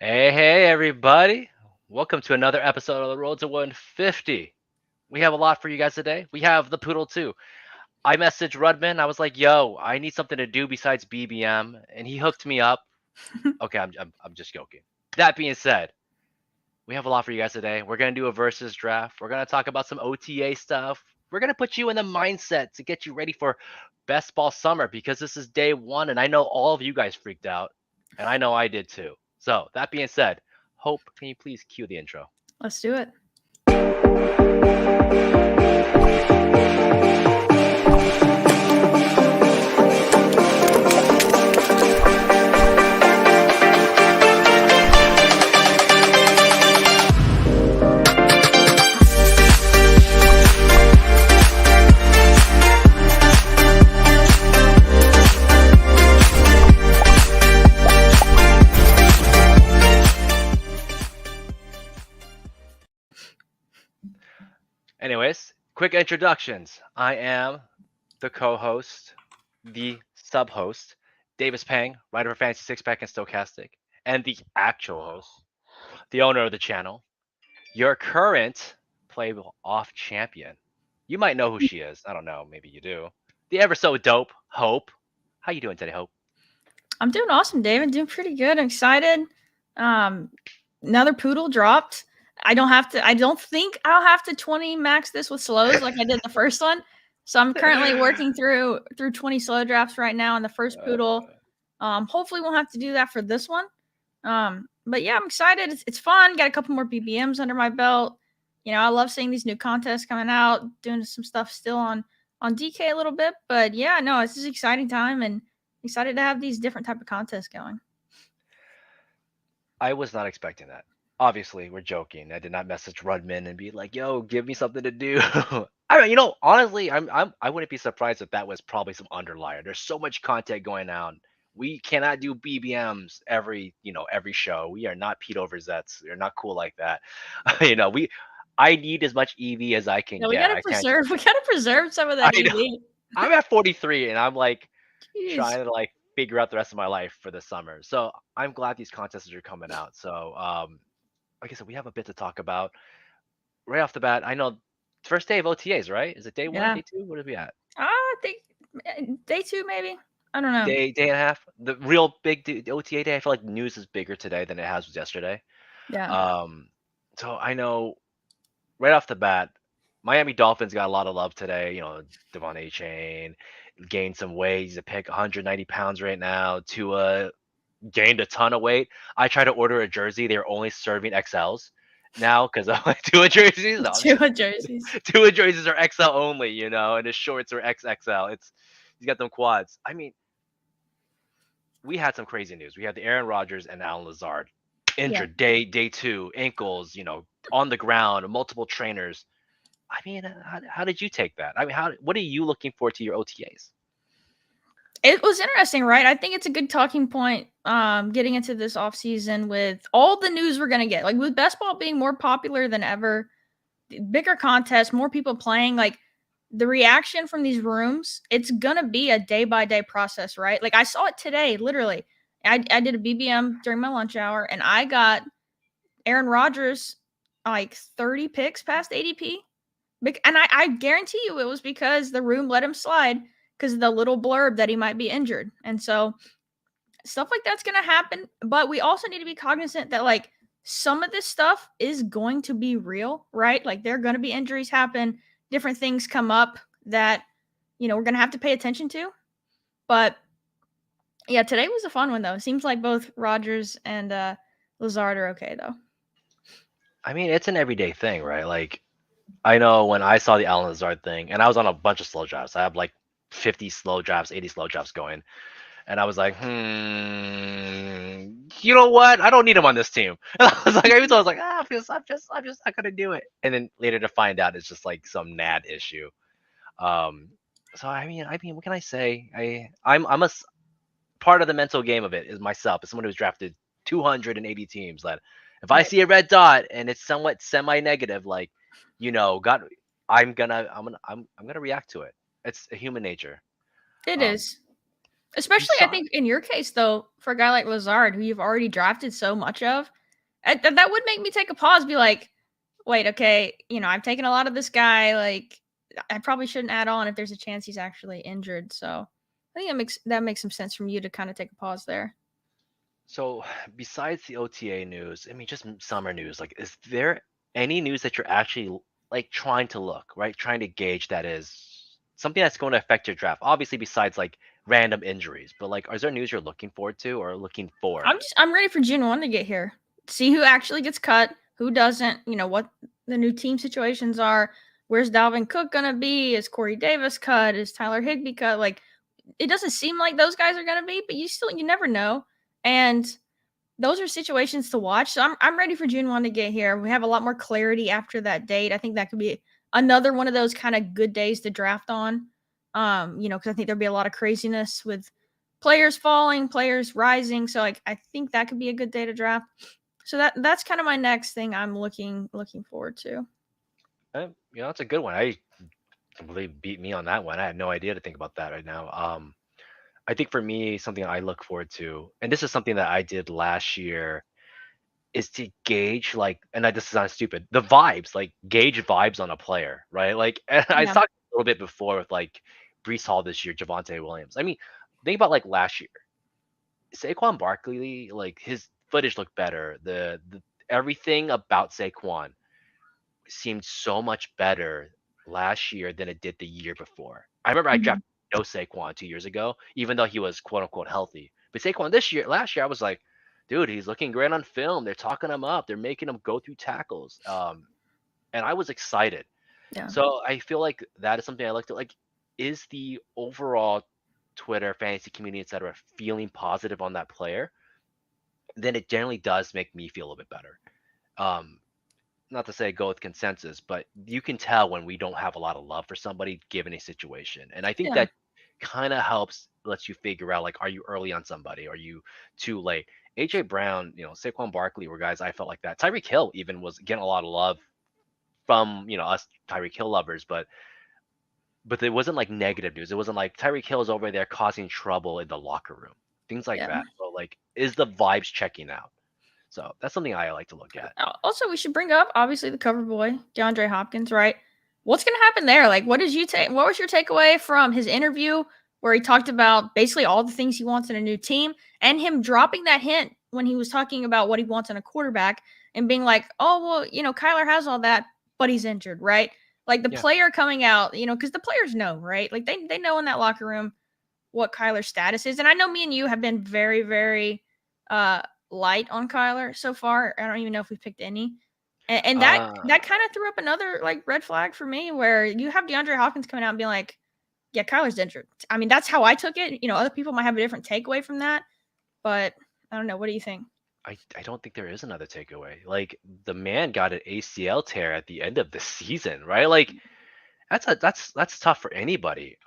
Hey, everybody. Welcome to another episode of the Road to 150. We have a lot for you guys today. We have the Poodle too. I messaged Rudman. I was like, yo, I need something to do besides BBM. And he hooked me up. Okay, I'm just joking. That being said, we have a lot for you guys today. We're going to do a versus draft. We're going to talk about some OTA stuff. We're going to put you in the mindset to get you ready for best ball summer because this is day one. And I know all of you guys freaked out. And I know I did too. So, that being said, Hope, can you please cue the intro? Let's do it. Anyways, quick introductions. I am the co-host, the sub-host, Davis Pang, writer for Fantasy Six Pack and Stochastic, and the actual host, the owner of the channel, your current playoff champion. You might know who she is. I don't know. Maybe you do. The ever so dope Hope. How you doing today, Hope? I'm doing awesome, David. Doing pretty good. I'm excited. Um, Another poodle dropped. I don't think I'll have to 20 max this with slows like I did the first one. So I'm currently working through 20 slow drafts right now on the first poodle. Hopefully won't have to do that for this one. But yeah, I'm excited. It's fun. Got a couple more BBMs under my belt. I love seeing these new contests coming out, doing some stuff still on DK a little bit. But yeah, no, it's just an exciting time and excited to have these different type of contests going. I was not expecting that. Obviously, we're joking. I did not message Rudman and be like, "Yo, give me something to do." I mean, honestly, I wouldn't be surprised if that was probably some underlier. There's so much content going on. We cannot do BBMs every show. We are not Pete Overzets. We're not cool like that. We I need as much EV as I can Yeah, we get. gotta I can't just preserve. We gotta preserve some of I that know EV. I'm at 43 and I'm like Jeez. trying to like figure out the rest of my life for the summer. So I'm glad these contests are coming out. So like I said, we have a bit to talk about right off the bat. I know first day of OTAs, right? Is it day one, Yeah. day two? What are we at? I think day two maybe. I don't know. Day and a half. The real big the OTA day. I feel like news is bigger today than it has yesterday. Yeah. Um, so I know right off the bat, Miami Dolphins got a lot of love today. Devon A. Chain gained some weight. He's a pick 190 pounds right now. Tua gained a ton of weight. I tried to order a jersey. They're only serving XLs now because I'm like Tua jerseys. No, I'm Two just jerseys. Tua jerseys are XL only, and his shorts are XXL. He's got them quads. I mean, we had some crazy news. We had the Aaron Rodgers and Alan Lazard Yeah. injured day two, ankles, on the ground, multiple trainers. I mean, how did you take that? I mean, what are you looking for to your OTAs? It was interesting, right? I think it's a good talking point getting into this off season with all the news we're going to get. Like with best ball being more popular than ever, bigger contests, more people playing, like the reaction from these rooms, it's going to be a day by day process, right? Like I saw it today, literally. I did a BBM during my lunch hour and I got Aaron Rodgers like 30 picks past ADP. And I guarantee you it was because the room let him slide because of the little blurb that he might be injured. And so stuff like that's going to happen. But we also need to be cognizant that, like, some of this stuff is going to be real, right? Like, there are going to be injuries happen, different things come up that, we're going to have to pay attention to. But yeah, today was a fun one, though. It seems like both Rogers and Lazard are okay, though. I mean, it's an everyday thing, right? Like, I know when I saw the Alan Lazard thing, and I was on a bunch of slow drafts. I have like 50 slow drafts, 80 slow drafts going. And I was like, you know what? I don't need him on this team. And I was like, I was like, I'm just not gonna do it. And then later to find out, it's just like some NAD issue. Um, so I mean, what can I say? I'm part of the mental game of it is myself, as someone who's drafted 280 teams. That if I Right. see a red dot and it's somewhat semi-negative, like, God, I'm gonna react to it. It's a human nature. It Um, is. Especially, I think in your case, though, for a guy like Lazard, who you've already drafted so much of, that would make me take a pause, be like, wait, okay, I've taken a lot of this guy. Like, I probably shouldn't add on if there's a chance he's actually injured. So I think that makes some sense from you to kind of take a pause there. So besides the OTA news, I mean, just summer news. Like, is there any news that you're actually like trying to look, right? Trying to gauge that is something that's going to affect your draft. Obviously, besides like random injuries, but like, is there news you're looking forward to or looking for? I'm ready for June 1 to get here. See who actually gets cut, who doesn't, what the new team situations are. Where's Dalvin Cook gonna be? Is Corey Davis cut? Is Tyler Higbee cut? Like, it doesn't seem like those guys are gonna be, but you never know. And those are situations to watch. So I'm ready for June 1 to get here. We have a lot more clarity after that date. I think that could be another one of those kind of good days to draft on. Because I think there'll be a lot of craziness with players falling, players rising. So like I think that could be a good day to draft. So that's kind of my next thing I'm looking forward to. It's a good one. I completely beat me on that one. I had no idea to think about that right now. I think for me, something I look forward to, and this is something that I did last year, is to gauge like, and this is not stupid, the vibes, like gauge vibes on a player, right? Like, and I Yeah. talked a little bit before with like Brees Hall this year, Javonte Williams. I mean, think about like last year, Saquon Barkley, like his footage looked better. The everything about Saquon seemed so much better last year than it did the year before. I remember I Mhm. drafted no Saquon 2 years ago, even though he was quote unquote healthy. But Saquon last year, I was like, dude, he's looking great on film. They're talking him up. They're making him go through tackles. And I was excited. Yeah. So I feel like that is something I looked at. Like, is the overall Twitter, fantasy community, etc., feeling positive on that player? Then it generally does make me feel a little bit better. Um, Not to say go with consensus, but you can tell when we don't have a lot of love for somebody given a situation. And I think Yeah. that kind of helps, lets you figure out like, are you early on somebody? Are you too late? AJ Brown, Saquon Barkley were guys I felt like that. Tyreek Hill even was getting a lot of love from, us Tyreek Hill lovers, but it wasn't like negative news. It wasn't like Tyreek Hill is over there causing trouble in the locker room. Things like Yeah. that. So like, is the vibes checking out? So that's something I like to look at. Also, we should bring up obviously the cover boy, DeAndre Hopkins, right? What's going to happen there? Like, what did you take? What was your takeaway from his interview where he talked about basically all the things he wants in a new team and him dropping that hint when he was talking about what he wants in a quarterback and being like, oh, well, Kyler has all that, but he's injured, right? Like the Yeah. player coming out, because the players know, right? Like they know in that locker room what Kyler's status is. And I know me and you have been very, very uh light on Kyler so far. I don't even know if we picked any. And that kind of threw up another like red flag for me where you have DeAndre Hopkins coming out and being like, yeah, Kyler's injured. I mean, that's how I took it. Other people might have a different takeaway from that, but I don't know. What do you think? I don't think there is another takeaway. Like the man got an ACL tear at the end of the season, right? Like that's tough for anybody.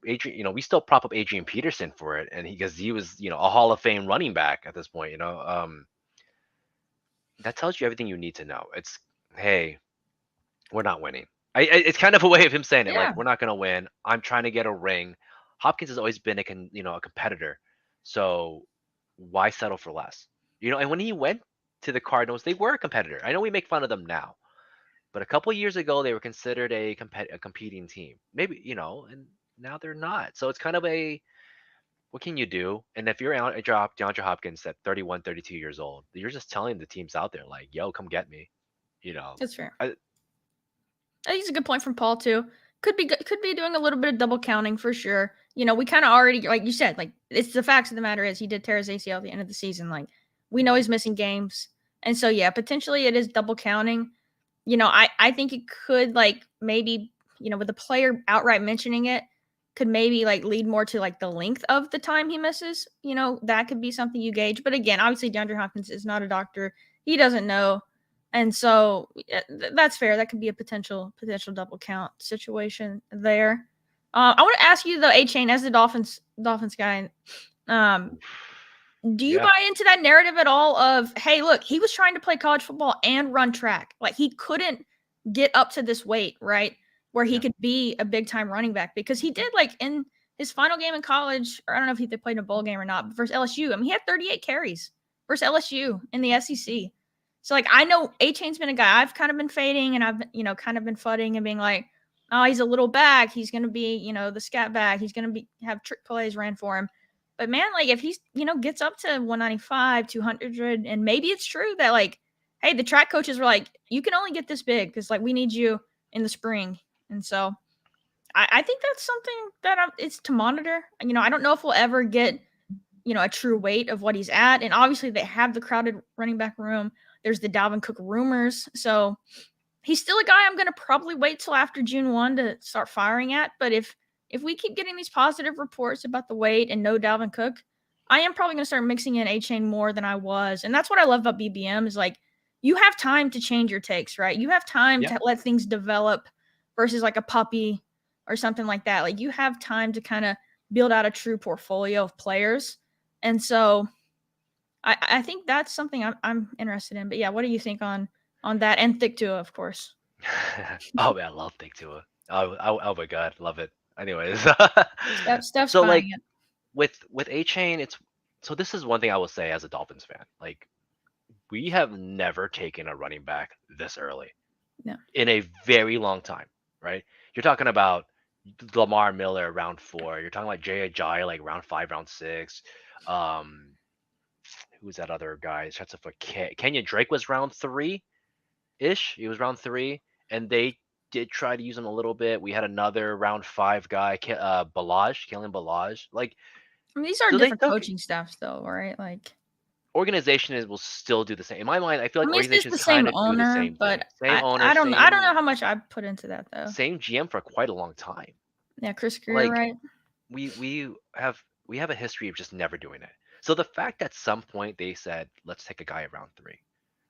Adrian, we still prop up Adrian Peterson for it, and because he was, a Hall of Fame running back at this point, that tells you everything you need to know. It's, hey, we're not winning. It's kind of a way of him saying it, like Yeah, we're not gonna win. I'm trying to get a ring. Hopkins has always been a competitor, so why settle for less? And when he went to the Cardinals, they were a competitor. I know we make fun of them now, but a couple years ago they were considered a competing team. Maybe, and now they're not. So it's kind of a, what can you do? And if you're out, drop DeAndre Hopkins at 31, 32 years old, you're just telling the teams out there like, yo, come get me. You know, that's fair. I, I think it's a good point from Paul too. Could be doing a little bit of double counting for sure. We kind of already, like you said, like it's the facts of the matter is he did tear his ACL at the end of the season. Like we know he's missing games, and so yeah, potentially it is double counting. I think it could like maybe with the player outright mentioning it could maybe like lead more to like the length of the time he misses. That could be something you gauge. But again, obviously DeAndre Hopkins is not a doctor; he doesn't know. And so that's fair. That could be a potential double count situation there. I want to ask you though, A Chain, as the Dolphins guy, um, do you yeah, buy into that narrative at all? Of hey, look, he was trying to play college football and run track. Like he couldn't get up to this weight, right? Where he yeah. could be a big time running back because he did like in his final game in college, or I don't know if they played in a bowl game or not, but versus LSU, I mean, he had 38 carries versus LSU in the SEC. So, like, I know A-Chain's been a guy I've kind of been fading, and I've, kind of been fudding and being like, oh, he's a little back. He's going to be, the scat back. He's going to have trick plays ran for him. But, man, like, if he's, gets up to 195, 200, and maybe it's true that, like, hey, the track coaches were like, you can only get this big because, like, we need you in the spring. And so I think that's something that it's to monitor. I don't know if we'll ever get, a true weight of what he's at. And obviously they have the crowded running back room. There's the Dalvin Cook rumors. So he's still a guy I'm going to probably wait till after June 1 to start firing at. But if we keep getting these positive reports about the weight and no Dalvin Cook, I am probably going to start mixing in A-Chain more than I was. And that's what I love about BBM is, like, you have time to change your takes, right? You have time to let things develop versus like a puppy or something like that. Like, you have time to kind of build out a true portfolio of players. And so I think that's something I'm interested in. But yeah, what do you think on that? And Thick Tua, of course. Oh man, I love Thick Tua. Oh my god, love it. Anyways, Steph's so buying like it. with A-Chain, so this is one thing I will say as a Dolphins fan. Like, we have never taken a running back this early in a very long time, right? You're talking about Lamar Miller round 4. You're talking about Jay Ajayi like round 5, round 6. Who's that other guy? That's for Kenyon Drake was round 3 ish. He was round 3, and they did try to use him a little bit. We had another round 5 guy, Kalen Balaj. Like, I mean, these are so they different took coaching staffs, though, right? Like, organization will still do the same. In my mind, I feel I like mean, it's organizations the same kind of do the owner, same thing. but Same owner, I don't know same how much I put into that though. same GM for quite a long time. Yeah, Chris Greer, Like, right? we have a history of just never doing it. So the fact at some point they said, let's take a guy at round 3,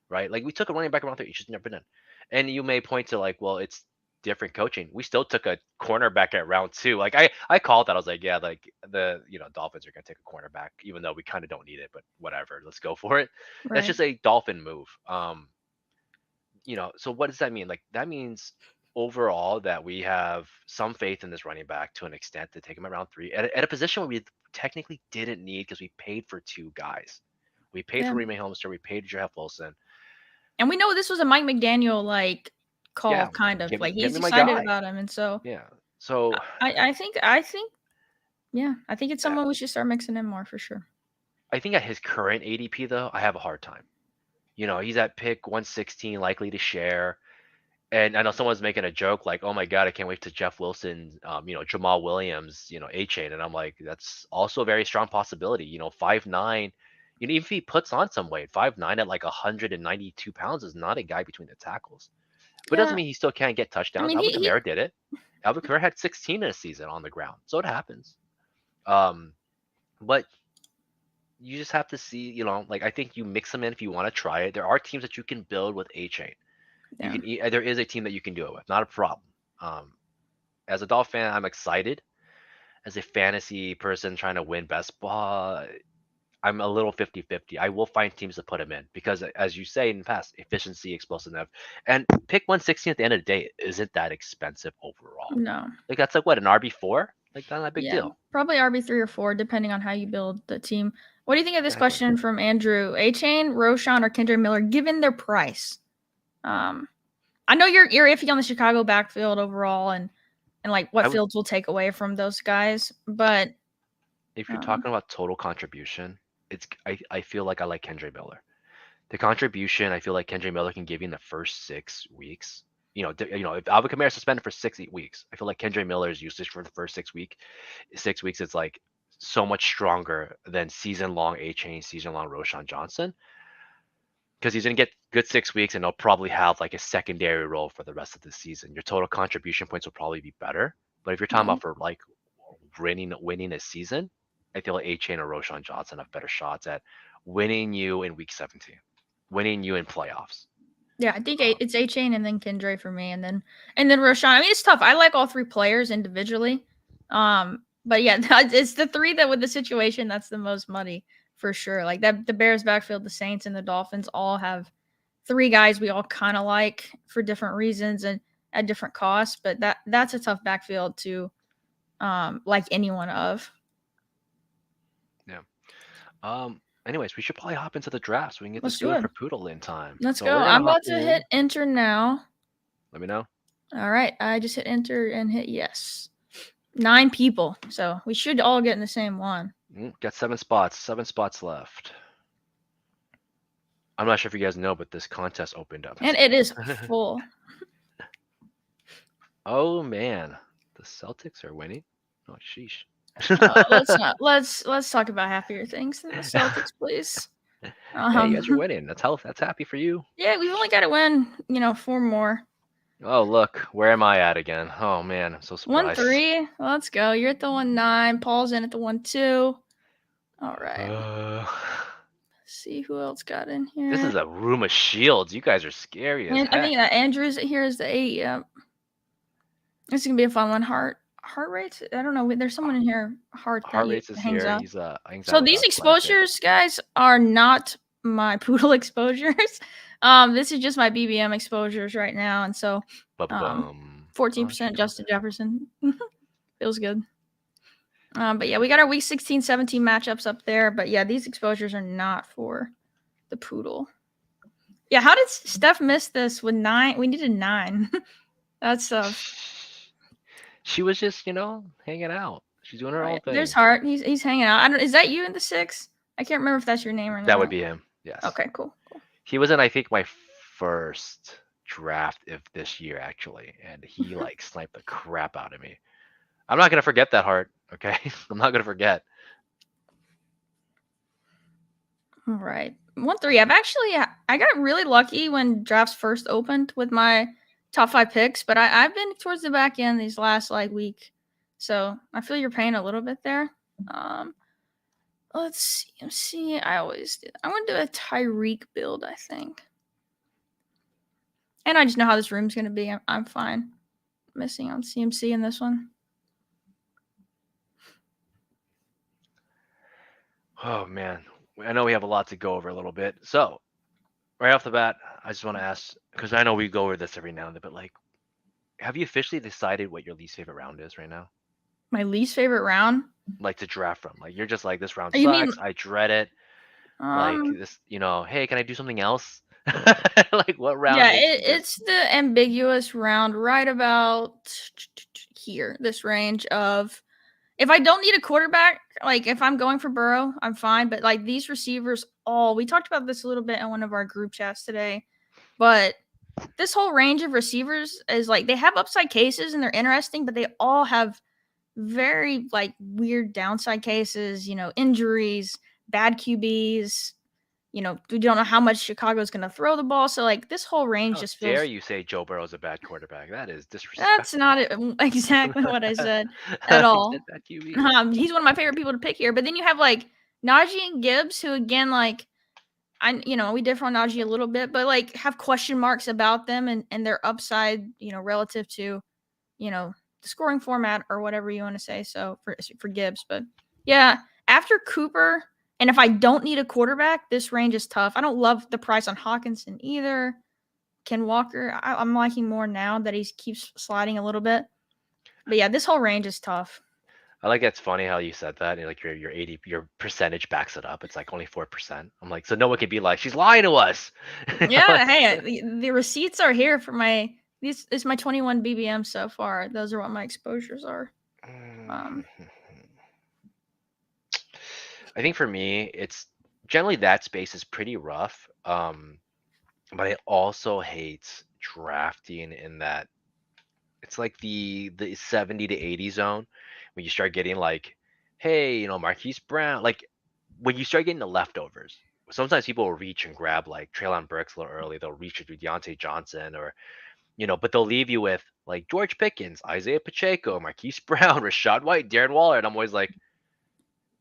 right? Like, we took a running back around 3, you just never done. And you may point to, like, well, it's different coaching. We still took a cornerback at round 2. Like, I called that. I was like, yeah, like, the Dolphins are gonna take a cornerback, even though we kind of don't need it, but whatever, let's go for it. That's Right. just a Dolphin move. So what does that mean? Like, that means overall that we have some faith in this running back to an extent to take him around 3 at a position where we technically didn't need, because we paid for 2 guys. We paid for Remy Holmster, we paid Jeff Wilson. And we know this was a Mike McDaniel like call, kind of like he's excited about him, and so So I think yeah, I think it's someone we should start mixing in more for sure. I think at his current ADP though, I have a hard time. He's at pick 116, likely to share. And I know someone's making a joke like, "Oh my God, I can't wait to Jeff Wilson, Jamal Williams, A-Chain," and I'm like, that's also a very strong possibility. 5'9", even if he puts on some weight, 5'9" at like 192 pounds is not a guy between the tackles. But it doesn't mean he still can't get touchdowns. I mean, Alvin Kamara did it. Alvin Kamara had 16 in a season on the ground, so it happens. But you just have to see, like, I think you mix them in if you want to try it. There are teams that you can build with A-Chain. You can. There is a team that you can do it with. Not a problem. As a Dolphin fan, I'm excited. As a fantasy person trying to win best ball, I'm a little 50-50. I will find teams to put him in because, as you say in the past, efficiency, explosiveness, and pick 116 at the end of the day isn't that expensive overall. No. Like, that's like what, an RB4? Like, not a big deal. Probably RB3 or 4, depending on how you build the team. What do you think of this question from Andrew? A-Chain, Roschon, or Kendra Miller, given their price? I know you're iffy on the Chicago backfield overall, and like what Fields will take away from those guys. But if you're talking about total contribution, I feel like I like Kendra Miller. The contribution, I feel like Kendra Miller can give you in the first 6 weeks. If Alvin Kamara is suspended for 6-8 weeks, I feel like Kendra Miller's usage for the first 6 weeks, it's like so much stronger than season-long A-Chain, season-long Roschon Johnson. Because he's going to get good 6 weeks, and he'll probably have like a secondary role for the rest of the season. Your total contribution points will probably be better. But if you're talking about for like winning a season, I feel like A-Chain or Roschon Johnson have better shots at winning you in week 17, winning you in playoffs. Yeah, I think it's A-Chain and then Kendra for me, and then Roschon. I mean, it's tough. I like all 3 players individually. But yeah, it's the 3 that with the situation that's the most muddy for sure. Like that, the Bears backfield, the Saints, and the Dolphins all have 3 guys we all kind of like for different reasons and at different costs. But that's a tough backfield to like anyone of. Yeah. Anyways, we should probably hop into the draft so we can get Let's this do going it. for Poodle in time. Let's So go. we're gonna I'm hop about to in. hit enter now. Let me know. All right, I just hit enter and hit yes. 9 people, so we should all get in the same one. Got 7 spots. 7 spots left. I'm not sure if you guys know, but this contest opened up. And it is full. Oh man, the Celtics are winning. Oh sheesh. Let's talk about happier things than the Celtics, please. Hey, you guys are winning. That's happy for you. Yeah, we've only got to win, 4 more. Oh look, where am I at again? Oh man, I'm so surprised. 1-3. Let's go. You're at the 1-9. Paul's in at the 1-2. All right. See who else got in here. This is a room of shields. You guys are scary as heck. I think Andrew's here is the 8. Yep. This is gonna be a fun one. Heart rates. I don't know. There's someone in here. Heart rates is hangs here. out. He's hangs So out with these us, exposures, guys, are not my Poodle exposures. This is just my BBM exposures right now, and so 14% Justin Jefferson feels good. But yeah, we got our week 16, 17 matchups up there. But yeah, these exposures are not for the Poodle. Yeah, how did Steph miss this with 9? We needed 9. That's tough. She was just, hanging out. She's doing her own thing. There's Hart. He's hanging out. Is that you in the 6? I can't remember if that's your name or not. That would be him. Yes. Okay, cool. He was in, I think, my first draft of this year, actually, and he like sniped the crap out of me. I'm not gonna forget that, Hart. Okay, I'm not gonna forget. All right, 1-3. I got really lucky when drafts first opened with my top 5 picks, but I've been towards the back end these last week, so I feel your pain a little bit there. Let's see. I want to do a Tyreek build, I think, and I just know how this room's gonna be. I'm fine missing on CMC in this one. Oh man, I know we have a lot to go over a little bit. So right off the bat, I just want to ask, because I know we go over this every now and then, but have you officially decided what your least favorite round is right now? My least favorite round? Like to draft from. Like you're just like, this round sucks. I dread it. Like this, hey, can I do something else? Like what round? Yeah, it's the ambiguous round right about here. This range of, if I don't need a quarterback, like if I'm going for Burrow, I'm fine. But like these receivers, we talked about this a little bit in one of our group chats today. But this whole range of receivers is like, they have upside cases and they're interesting, but they all have very weird downside cases, injuries, bad QBs. We don't know how much Chicago's going to throw the ball. So this whole range just feels. Dare you say Joe Burrow's a bad quarterback? That is disrespectful. That's not exactly what I said at all. He's one of my favorite people to pick here. But then you have Najee and Gibbs, who again, we differ on Najee a little bit, but have question marks about them and their upside, relative to, the scoring format or whatever you want to say. So for Gibbs, but yeah, after Cooper. And if I don't need a quarterback, this range is tough. I don't love the price on Hawkinson either. Ken Walker, I'm liking more now that he keeps sliding a little bit. But yeah, this whole range is tough. I like it's funny how you said that. Your percentage backs it up. It's only 4%. I'm like, so no one can be like, she's lying to us. Yeah, hey, the receipts are here for this is my 21 BBM so far. Those are what my exposures are. I think for me, it's generally that space is pretty rough. But I also hate drafting in that it's like the 70 to 80 zone when you start getting hey, Marquise Brown, when you start getting the leftovers. Sometimes people will reach and grab Treylon Burks a little early. They'll reach into Deontay Johnson or but they'll leave you with George Pickens, Isaiah Pacheco, Marquise Brown, Rashad White, Darren Waller, and I'm always like,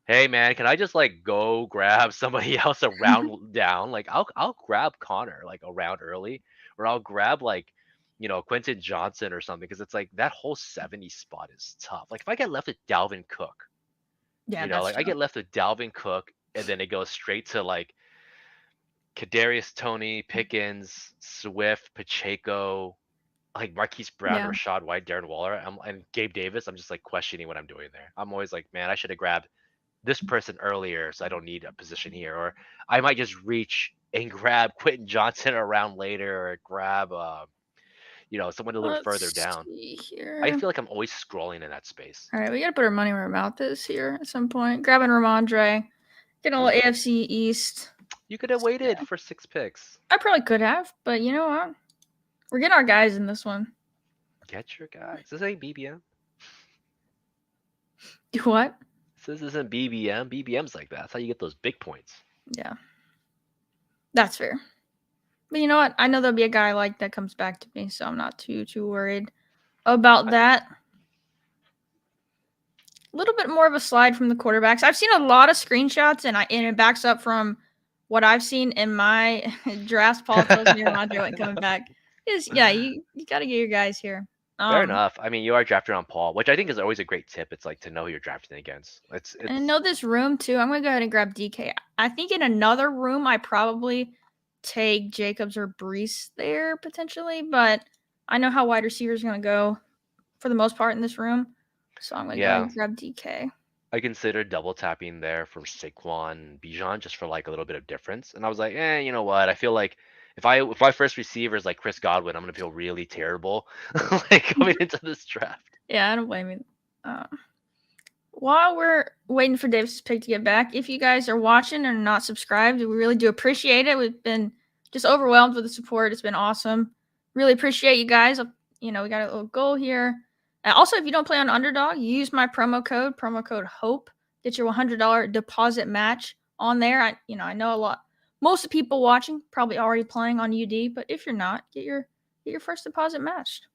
hey man, can I just go grab somebody else a round down? I'll grab Connor a round early, or I'll grab Quentin Johnson or something, because it's that whole 70 spot is tough. If I get left with Dalvin Cook, I get left with Dalvin Cook, and then it goes straight to Kadarius Toney, Pickens, Swift, Pacheco, like Marquise Brown, Yeah. Rashad White, Darren Waller, and Gabe Davis, I'm just like questioning what I'm doing there. I'm always like, man, I should have grabbed this person earlier, so I don't need a position here, or I might just reach and grab Quentin Johnson around later, or grab someone a little further Let's down. see I here. feel like I'm always scrolling in that space. All right, we gotta put our money where our mouth is here at some point. Grabbing Ramondre, getting a little Oof. AFC East. You could have waited for 6 picks. I probably could have, but you know what? We're getting our guys in this one. Get your guys. This ain't BBM. What? This isn't BBM. BBM's like that. That's how you get those big points. Yeah, that's fair. But you know what? I know there'll be a guy like that comes back to me, so I'm not too worried about that. A little bit more of a slide from the quarterbacks. I've seen a lot of screenshots, and it backs up from what I've seen in my draft. Paul tells me Ramondre ain't coming back. Yeah, you got to get your guys here. Fair enough. I mean, you are drafted on Paul, which I think is always a great tip. It's like to know who you're drafting against. It's And I know this room too. I'm gonna go ahead and grab DK. I think in another room I probably take Jacobs or Brees there potentially, but I know how wide receivers gonna go for the most part in this room. So I'm gonna go ahead yeah. and grab DK. I considered double tapping there for Saquon and Bijan just for like a little bit of difference, and I was like, you know what? I feel like if my first receiver is like Chris Godwin, I'm gonna feel really terrible like coming into this draft. Yeah, I don't blame you. While we're waiting for Davis' pick to get back, if you guys are watching and not subscribed, we really do appreciate it. We've been just overwhelmed with the support. It's been awesome. Really appreciate you guys. We got a little goal here. Also, if you don't play on Underdog, you use my promo code HOPE. Get your $100 deposit match on there. I know most of the people watching probably already playing on UD, but if you're not, get your first deposit matched.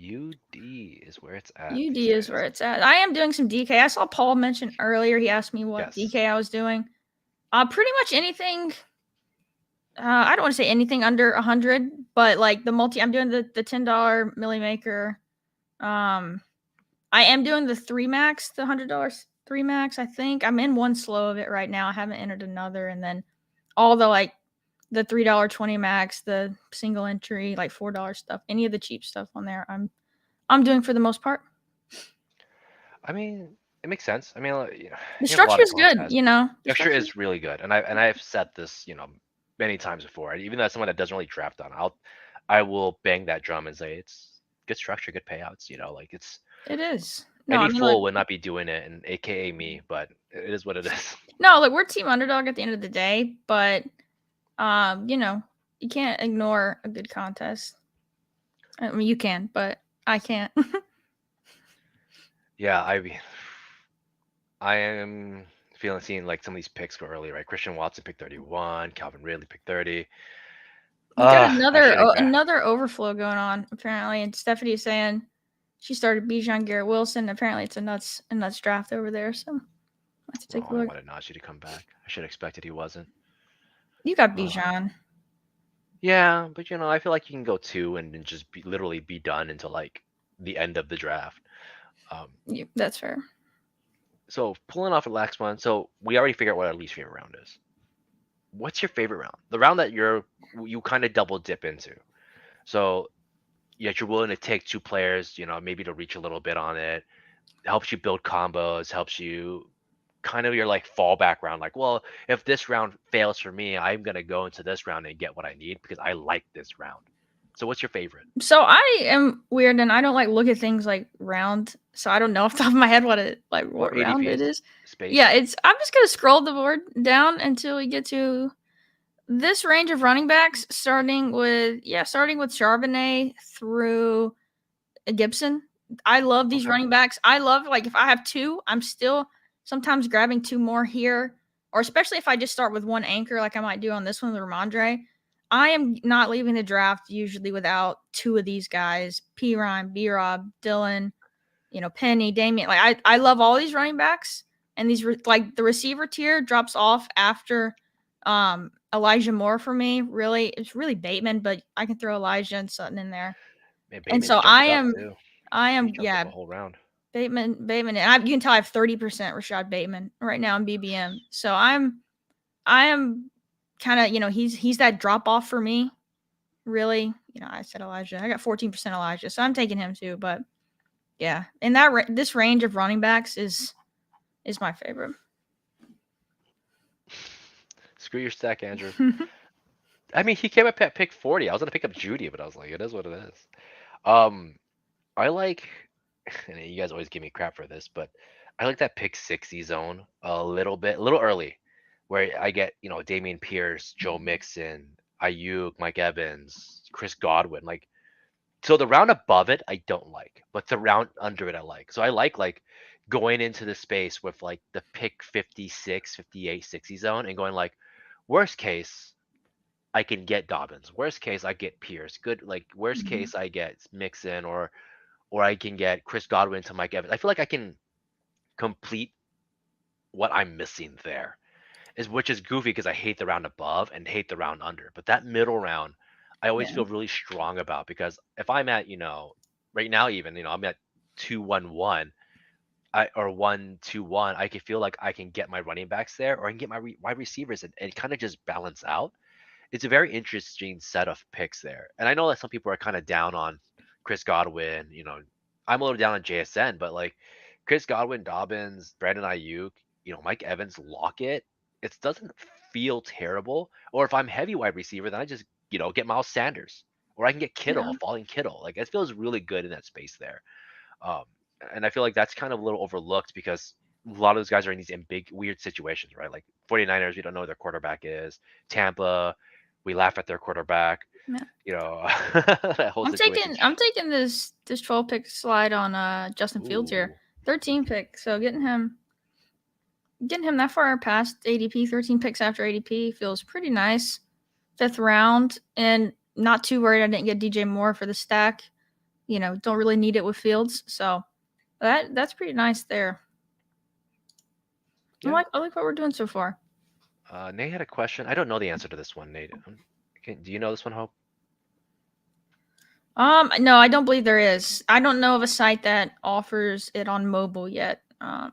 UD is where it's at. UD these is days. where it's at. I am doing some DK. I saw Paul mention earlier. He asked me what Yes. DK I was doing. Pretty much anything. I don't want to say anything under 100, but like I'm doing the $10 Millie Maker. I am doing the 3 max, the $100 3 max. I think I'm in one slow of it right now. I haven't entered another, and then all the the $3 20 max, the single entry, like $4 stuff, any of the cheap stuff on there. I'm doing for the most part. I mean, it makes sense. I mean, The structure is good, The structure is really good, and I've said this, many times before. Even though as someone that doesn't really draft on, I will bang that drum and say it's good structure, good payouts. Like it is. No, any fool would not be doing it, and AKA me, but it is what it is. No, we're team Underdog at the end of the day, but you can't ignore a good contest. I mean, you can, but I can't. Yeah, I am seeing like some of these picks go early, right? Christian Watson picked 31, Calvin Ridley picked 30. We got another overflow going on apparently, and Stephanie is saying she started Bijan Garrett Wilson. Apparently, it's a nuts draft over there. So I have to take a look. I wanted Najee to come back. I should have expected he wasn't. You got Bijan. Yeah, but I feel like you can go 2 and then just literally be done until like the end of the draft. Yeah, that's fair. So pulling off the last one, so we already figured out what our least favorite round is. What's your favorite round? The round that you kind of double dip into. So yet you're willing to take 2 players, maybe to reach a little bit on it. Helps you build combos, helps you kind of your like fallback round. Like, well, if this round fails for me, I'm gonna go into this round and get what I need because I like this round. So what's your favorite? So I am weird and I don't look at things like round. So I don't know off the top of my head what round it is. Space. Yeah, I'm just gonna scroll the board down until we get to this range of running backs, starting with Charbonnet through Gibson. I love these running backs. I love if I have 2, I'm still sometimes grabbing 2 more here, or especially if I just start with one anchor like I might do on this one with Ramondre. I am not leaving the draft usually without 2 of these guys: P. Ryan, B. Rob, Dylan, Penny, Damian. I love all these running backs, and these the receiver tier drops off after Elijah Moore for me. Really, it's really Bateman, but I can throw Elijah and Sutton in there. Man, and so I am a whole round. Bateman, and you can tell I have 30% Rashad Bateman right now in BBM. So I am kind of he's that drop off for me really. I said Elijah. I got 14% Elijah, so I'm taking him too. But yeah, and this range of running backs is my favorite. Screw your stack, Andrew. I mean, he came up at pick 40. I was gonna pick up Judy, but I was like, it is what it is. Um, I like, and you guys always give me crap for this, but I like that pick 60 zone a little bit, a little early, where I get, Damian Pierce, Joe Mixon, Ayuk, Mike Evans, Chris Godwin. Like, so the round above it, I don't like, but the round under it, I like. So I like going into the space with like the pick 56, 58, 60 zone and going like, worst case, I can get Dobbins. Worst case, I get Pierce. Good, like worst Mhm. case, I get Mixon or I can get Chris Godwin to Mike Evans. I feel like I can complete what I'm missing there, which is goofy because I hate the round above and hate the round under. But that middle round, I always Yeah. feel really strong about because if I'm at, right now even, I'm at 2-1-1, or 1-2-1, I can feel like I can get my running backs there or I can get my wide receivers and kind of just balance out. It's a very interesting set of picks there. And I know that some people are kind of down on Chris Godwin. I'm a little down on JSN, but like Chris Godwin, Dobbins, Brandon Ayuk, Mike Evans, Lockett, it doesn't feel terrible. Or if I'm heavy wide receiver, then I just, get Miles Sanders. Or I can get Yeah. Kittle, falling Kittle. Like it feels really good in that space there. Um, and I feel like that's kind of a little overlooked because a lot of those guys are in these in big weird situations, right? Like 49ers, we don't know who their quarterback is. Tampa, we laugh at their quarterback. Yeah. That whole I'm situation. taking I'm taking this 12 pick slide on Justin Fields here. Ooh, 13 pick. So getting him that far past ADP, 13 picks after ADP feels pretty nice. 5th round, and not too worried I didn't get DJ Moore for the stack. Don't really need it with Fields, so that's pretty nice there. yeah. I like what we're doing so far. Nate had a question. I don't know the answer to this one, Nate. Do you know this one, Hope? No, I don't believe there is. I don't know of a site that offers it on mobile yet.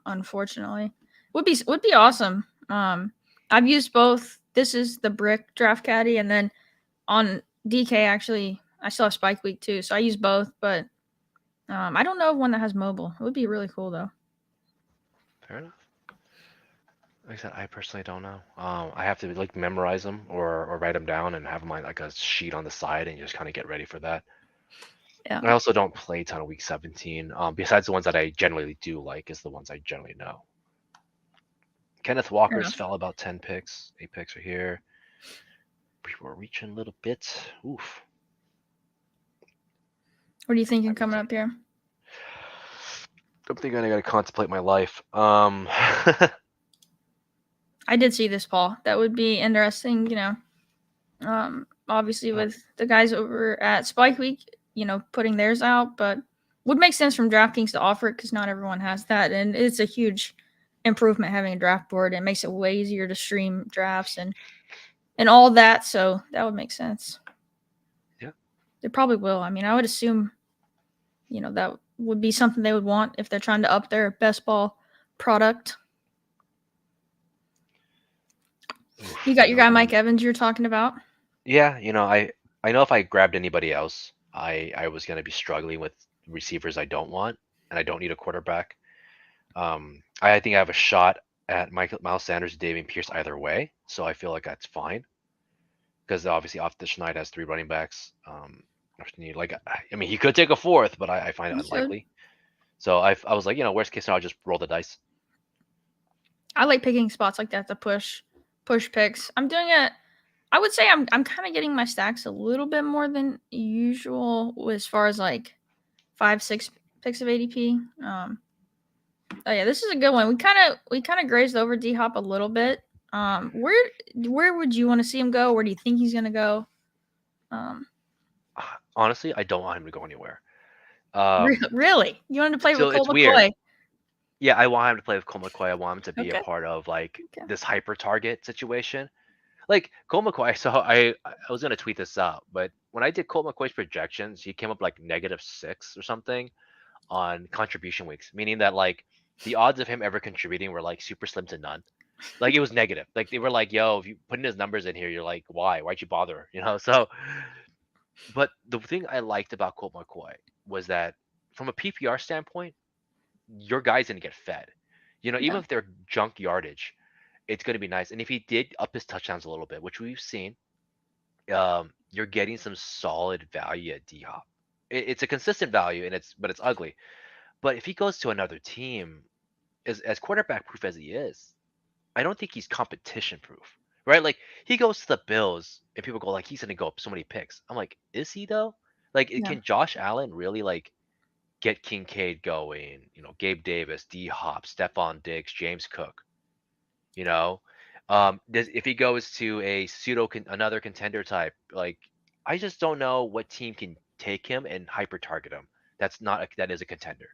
Unfortunately, would be awesome. I've used both. This is the Brick Draft Caddy, and then on DK actually, I still have Spike Week too, so I use both. But I don't know of one that has mobile. It would be really cool though. Fair enough. Like I said, I personally don't know. I have to like memorize them or write them down and have them on like a sheet on the side and just kind of get ready for that. Yeah. I also don't play a ton of week 17. Besides the ones that I generally do like is the ones I generally know. Kenneth Walker's fell about 10 picks. 8 picks are here. People are reaching a little bit. Oof. What are you thinking coming up here? I'm thinking I gotta contemplate my life. I did see this, Paul. That would be interesting, obviously with the guys over at Spike Week, putting theirs out, but would make sense from DraftKings to offer it because not everyone has that, and it's a huge improvement having a draft board. It makes it way easier to stream drafts and all that, so that would make sense. Yeah, they probably will. I mean, I would assume, that would be something they would want if they're trying to up their best ball product. You got your guy Mike Evans you're talking about? Yeah, I know if I grabbed anybody else, I was gonna be struggling with receivers I don't want, and I don't need a quarterback. I think I have a shot at Miles Sanders, Damian Pierce either way, so I feel like that's fine. Because obviously, off the Schneid has 3 running backs. Like, I mean, he could take a fourth, but I find it unlikely. So I was like, worst case scenario, I'll just roll the dice. I like picking spots like that to push picks. I'm doing it. I would say I'm kind of getting my stacks a little bit more than usual as far as like 5-6 picks of ADP. Oh yeah, this is a good one. We kind of grazed over DHop a little bit. Where would you want to see him go? Where do you think he's gonna go? Honestly, I don't want him to go anywhere. Really? You wanted to play with Cole it's McCoy? Weird. Yeah, I want him to play with Cole McCoy. I want him to be a part of like this hyper target situation. Like Cole McCoy, so I was gonna tweet this out, but when I did Cole McCoy's projections, he came up like -6 or something on contribution weeks, meaning that like the odds of him ever contributing were like super slim to none. Like it was negative. Like they were like, "Yo, if you put in his numbers in here, you're like, why? Why'd you bother?" So But the thing I liked about Colt McCoy was that from a PPR standpoint, your guy's gonna get fed. Even Yeah. if they're junk yardage, it's gonna be nice. And if he did up his touchdowns a little bit, which we've seen, you're getting some solid value at DHop. It's a consistent value, and it's ugly. But if he goes to another team, as quarterback proof as he is, I don't think he's competition proof, right? Like he goes to the Bills, and people go like he's gonna go up so many picks. I'm like, is he though? Like, Yeah. can Josh Allen really like get Kincaid going? Gabe Davis, D Hop, Stephon Diggs, James Cook. You know, if he goes to a another contender type, like I just don't know what team can take him and hyper target him. That is a contender.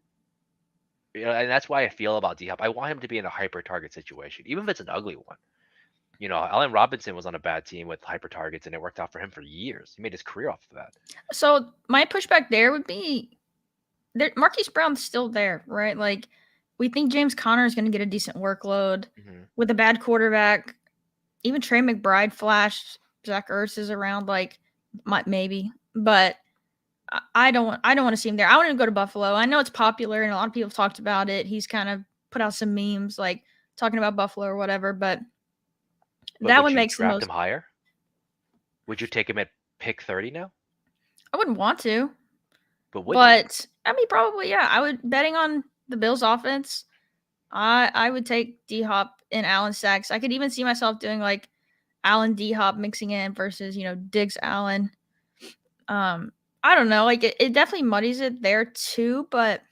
And that's why I feel about D Hop. I want him to be in a hyper target situation, even if it's an ugly one. Allen Robinson was on a bad team with hyper targets, and it worked out for him for years. He made his career off of that. So my pushback there would be Marquise Brown's still there, right? Like we think James Conner is going to get a decent workload Hmm. with a bad quarterback. Even Trey McBride flashed. Zach Ertz is around, like maybe, but I don't want to see him there. I want him to go to Buffalo. I know it's popular and a lot of people have talked about it. He's kind of put out some memes like talking about Buffalo or whatever, but But that would one you makes the draft him most. higher? Would you take him at pick 30 now? I wouldn't want to, But would you? but I mean, probably yeah. I would betting on the Bills' offense. I would take D Hop and Allen Sachs. I could even see myself doing like Allen D Hop mixing in versus Diggs Allen. Um, I don't know. Like it definitely muddies it there too, but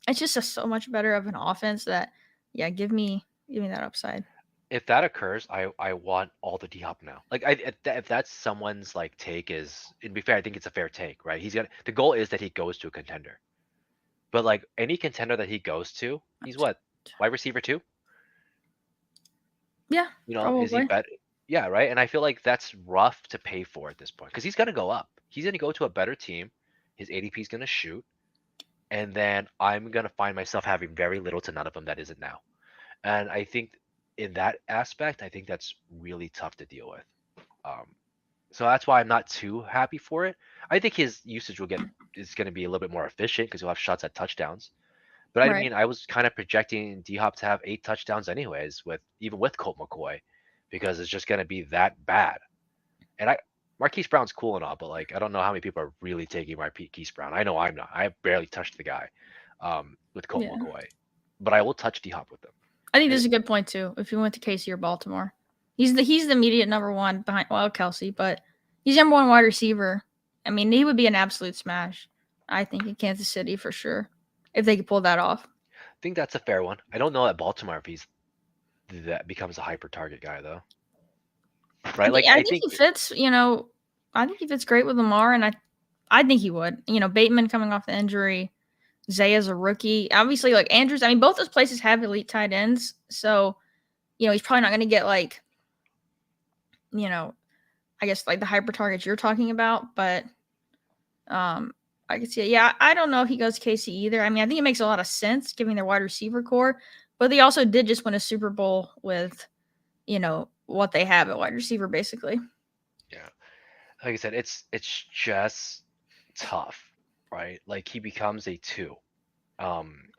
it's just so much better of an offense that yeah, give me that upside. If that occurs, I want all the D Hop now. Like if that's someone's like take is, and be fair, I think it's a fair take, right? The goal is that he goes to a contender. But like any contender that he goes to, he's what? Wide receiver two? Yeah, Is he probably. bet? Yeah, right. And I feel like that's rough to pay for at this point because he's gonna go up. He's gonna go to a better team. His ADP is gonna shoot, and then I'm gonna find myself having very little to none of them that isn't now. And I think in that aspect, I think that's really tough to deal with. Um, so that's why I'm not too happy for it. I think his usage is going to be a little bit more efficient because he'll have shots at touchdowns. But I Right. mean, I was kind of projecting D Hop to have 8 touchdowns anyways, even with Colt McCoy, because it's just going to be that bad. And Marquise Brown's cool and all, but like I don't know how many people are really taking Marquise Brown. I know I'm not. I barely touched the guy with Colt Yeah. McCoy, but I will touch D Hop with them. I think And this is a good point too. If you went to KC or Baltimore, he's the immediate number one behind Kelsey, but he's number one wide receiver. I mean, he would be an absolute smash. I think in Kansas City for sure if they could pull that off. I think that's a fair one. I don't know at Baltimore if he's that becomes a hyper target guy though, I right? think Like I I think think he fits. I think he fits great with Lamar, and I think he would. Bateman coming off the injury, Zaya's a rookie. Obviously, like Andrews. I mean, both those places have elite tight ends, so he's probably not going to get like you know I guess like the hyper targets you're talking about, but I can see it. Yeah, I don't know if he goes Casey either. I mean, I think it makes a lot of sense given their wide receiver core, but they also did just win a Super Bowl with what they have at wide receiver basically. yeah, like I said, it's just tough, right? Like he becomes a two, um,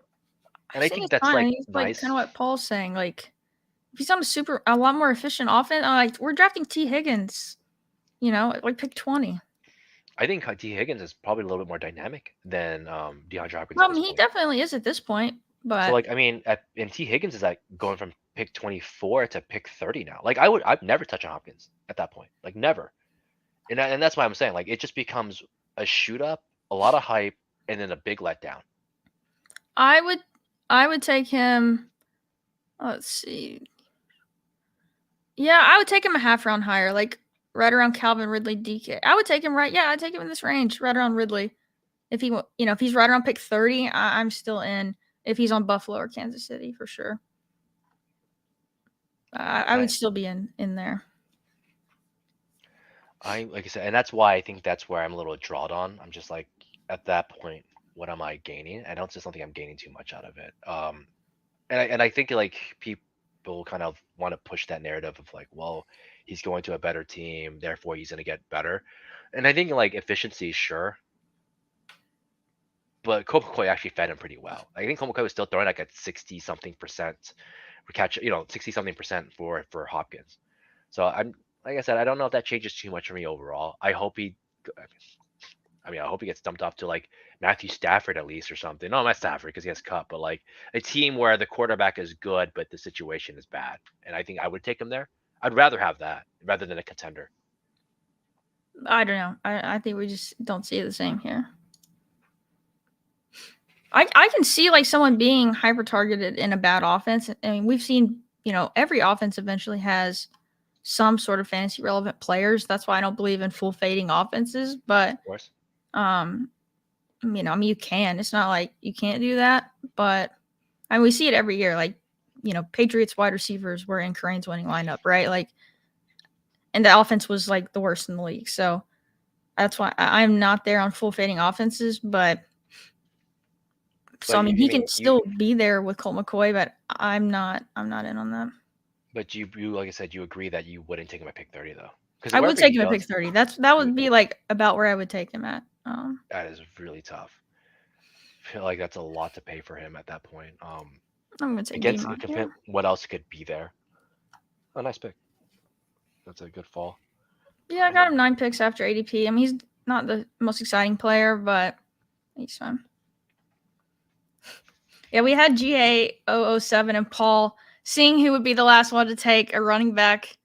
I and I just think think it's that's fine. I like think it's like kind nice. of what Paul's saying. Like if he's on a lot more efficient offense, like we're drafting T Higgins, like pick 20. I think T Higgins is probably a little bit more dynamic than DeAndre Hopkins at Well, this he point. definitely is at this point, So but like I mean, and T Higgins is like going from pick 24 to pick 30 now. Like I'd never touch on Hopkins at that point, like never. And that's why I'm saying like it just becomes a shoot up, a lot of hype, and then a big letdown. I would I would take him. Let's see. Yeah, I would take him a half round higher, like right around Calvin Ridley DK. I would take him right. Yeah, I'd take him in this range, right around Ridley. If he's right around pick 30, I'm still in. If he's on Buffalo or Kansas City, for sure, I would I still be in there. I like I said, and that's why I think that's where I'm a little drawed on. I'm just like at that point, what am I gaining? I don't think I'm gaining too much out of it. And I think like people people kind of want to push that narrative of like, well, he's going to a better team, therefore he's going to get better. And I think like efficiency, sure, but Colt McCoy actually fed him pretty well. I think Colt McCoy was still throwing like at 60 something percent for catch, 60 something percent for Hopkins. So I'm like I said, I don't know if that changes too much for me overall. I hope he gets dumped off to like Matthew Stafford at least or something. No, not Stafford because he has cut, but like a team where the quarterback is good but the situation is bad. And I think I would take him there. I'd rather have that rather than a contender. I don't know. I think we just don't see it the same here. I can see like someone being hyper targeted in a bad offense. I mean, we've seen, every offense eventually has some sort of fantasy relevant players. That's why I don't believe in full fading offenses. But Of course. you can. It's not like you can't do that, but we see it every year. Like, Patriots wide receivers were in Crane's winning lineup, right? Like, and the offense was like the worst in the league. So that's why I'm not there on full fading offenses, but so he can still be there with Colt McCoy, but I'm not in on that. But you like I said, you agree that you wouldn't take him at pick 30 though. Because I would take him at pick 30. That would be like about where I would take him at. That is really tough. I feel like that's a lot to pay for him at that point. I'm gonna take what else could be there? Oh, nice pick. That's a good fall. Yeah, I got him 9 picks after ADP. I mean, he's not the most exciting player, but he's fine. Yeah, we had GA007 and Paul seeing who would be the last one to take a running back,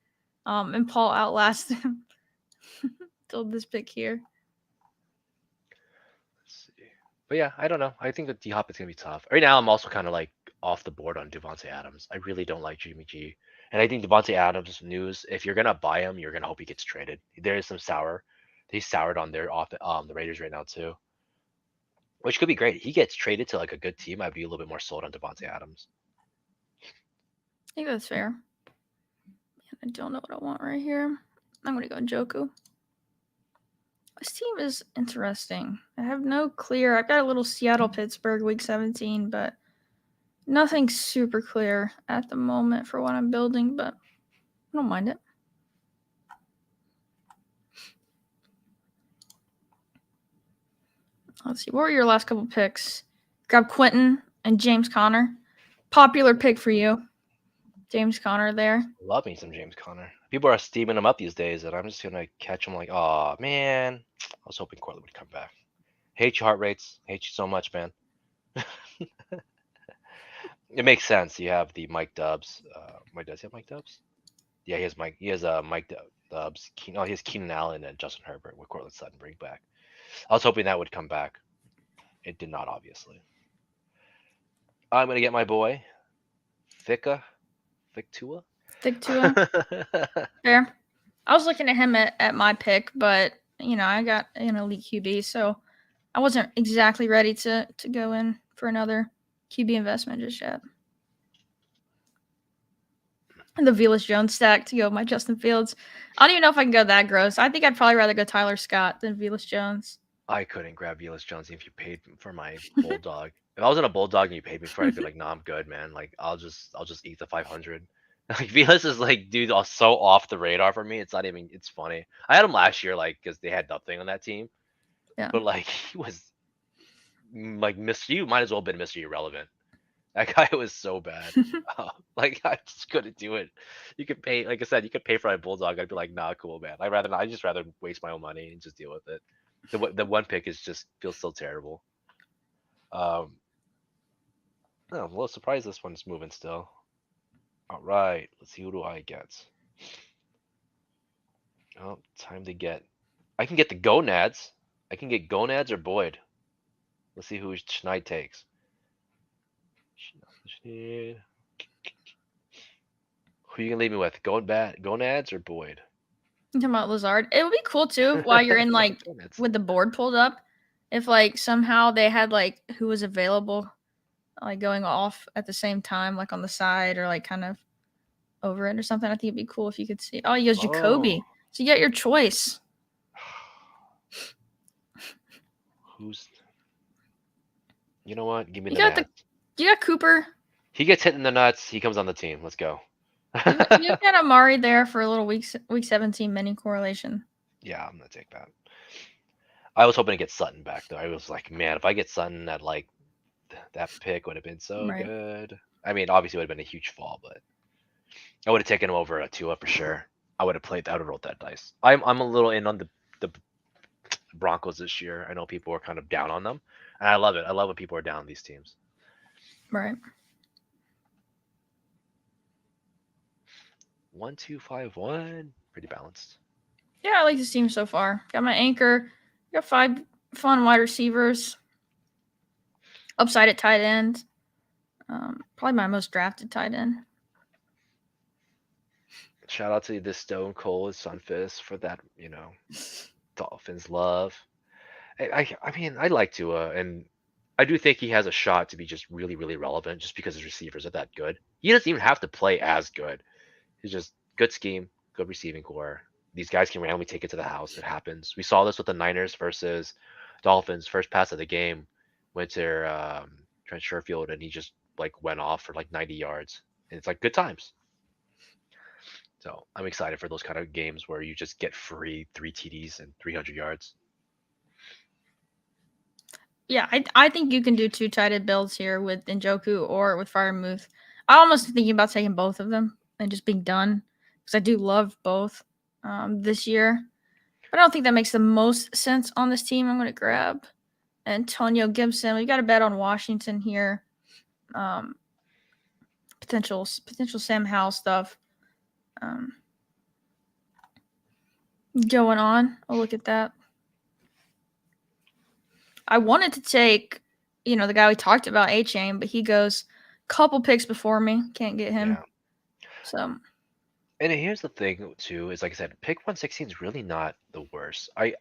and Paul outlasted him till this pick here. Let's see. But yeah, I don't know. I think that DHop is going to be tough. Right now, I'm also kind of like off the board on Devontae Adams. I really don't like Jimmy G. And I think Devontae Adams news, if you're going to buy him, you're going to hope he gets traded. There is some sour. He's soured on their the Raiders right now too. Which could be great. He gets traded to like a good team. I'd be a little bit more sold on Devontae Adams. I think that's fair. I don't know what I want right here. I'm going to go Njoku. This team is interesting. I have no clear. I've got a little Seattle-Pittsburgh week 17, but nothing super clear at the moment for what I'm building, but I don't mind it. Let's see. What were your last couple picks? Grab Quentin and James Conner. Popular pick for you. James Conner there. Love me some James Conner. People are steaming him up these days, and I'm just going to catch him like, oh, man. I was hoping Cortland would come back. Hate your heart rates. Hate you so much, man. It makes sense. You have the Mike Dubs. Does he have Mike Dubs? Yeah, he has Mike. He has Mike Dubs. He has Keenan Allen and Justin Herbert with Cortland Sutton bring back. I was hoping that would come back. It did not, obviously. I'm going to get my boy, Thictua. Fair. I was looking at him at my pick, but I got an elite QB, so I wasn't exactly ready to go in for another QB investment just yet. And the Velus Jones stack to go with my Justin Fields. I don't even know if I can go that gross. I think I'd probably rather go Tyler Scott than Velus Jones. I couldn't grab Velus Jones if you paid for my Bulldog. If I was in a Bulldog and you paid me for it, I'd be like, "No, I'm good, man. Like, I'll just eat the 500." Like, Velus is like, dude, so off the radar for me. It's not even. It's funny. I had him last year, like, because they had nothing on that team. Yeah. But like, he was like you might as well have been Mr. Irrelevant. That guy was so bad. Like, I just couldn't do it. You could pay, like I said, you could pay for my Bulldog. I'd be like, nah, cool, man. I'd just rather waste my own money and just deal with it. The one pick feels so terrible. I'm a little surprised this one's moving still. All right, let's see, who do I get? Oh, time to get. I can get the Gonads. I can get Gonads or Boyd. Let's see who Schneid takes. Who you gonna leave me with? Gonads or Boyd? You talking about Lazard? It would be cool too while you're in like with the board pulled up. If like somehow they had like who was available, like going off at the same time, like on the side or like kind of over it or something. I think it'd be cool if you could see. Oh, he goes Jacoby. So you got your choice. Who's? You know what? Give me the nuts. You got Cooper. He gets hit in the nuts. He comes on the team. Let's go. You've got Amari there for a little week 17 mini correlation. Yeah, I'm gonna take that. I was hoping to get Sutton back though. I was like, man, if I get Sutton at like that pick would have been so Right. good. I mean, obviously it would have been a huge fall, but I would have taken him over a Tua for sure. I would have played. I would have rolled that dice. I'm a little in on the Broncos this year. I know people are kind of down on them, and I love it. I love when people are down on these teams. Right. 1-2-5-1, pretty balanced. Yeah, I like this team so far. Got my anchor. Got 5 fun wide receivers. Upside at tight end. Probably my most drafted tight end. Shout out to the Stone Cold Sunfist for that, Dolphins love. I mean, I like Tua, and I do think he has a shot to be just really, really relevant just because his receivers are that good. He doesn't even have to play as good. He's just good scheme, good receiving core. These guys can randomly take it to the house. It happens. We saw this with the Niners versus Dolphins. First pass of the game went to Trent Sherfield, and he just like went off for like 90 yards. And it's like good times. So I'm excited for those kind of games where you just get free 3 TDs and 300 yards. Yeah, I think you can do 2 tight end builds here with Njoku or with Firemuth. I almost thinking about taking both of them and just being done because I do love both this year. But I don't think that makes the most sense on this team. I'm going to grab Antonio Gibson. We got a bet on Washington here. Um, potential Sam Howell stuff um, going on. I'll look at that. I wanted to take, the guy we talked about, A-Chain, but he goes couple picks before me. Can't get him. Yeah. So, And here's the thing too, is like I said, pick 116 is really not the worst. I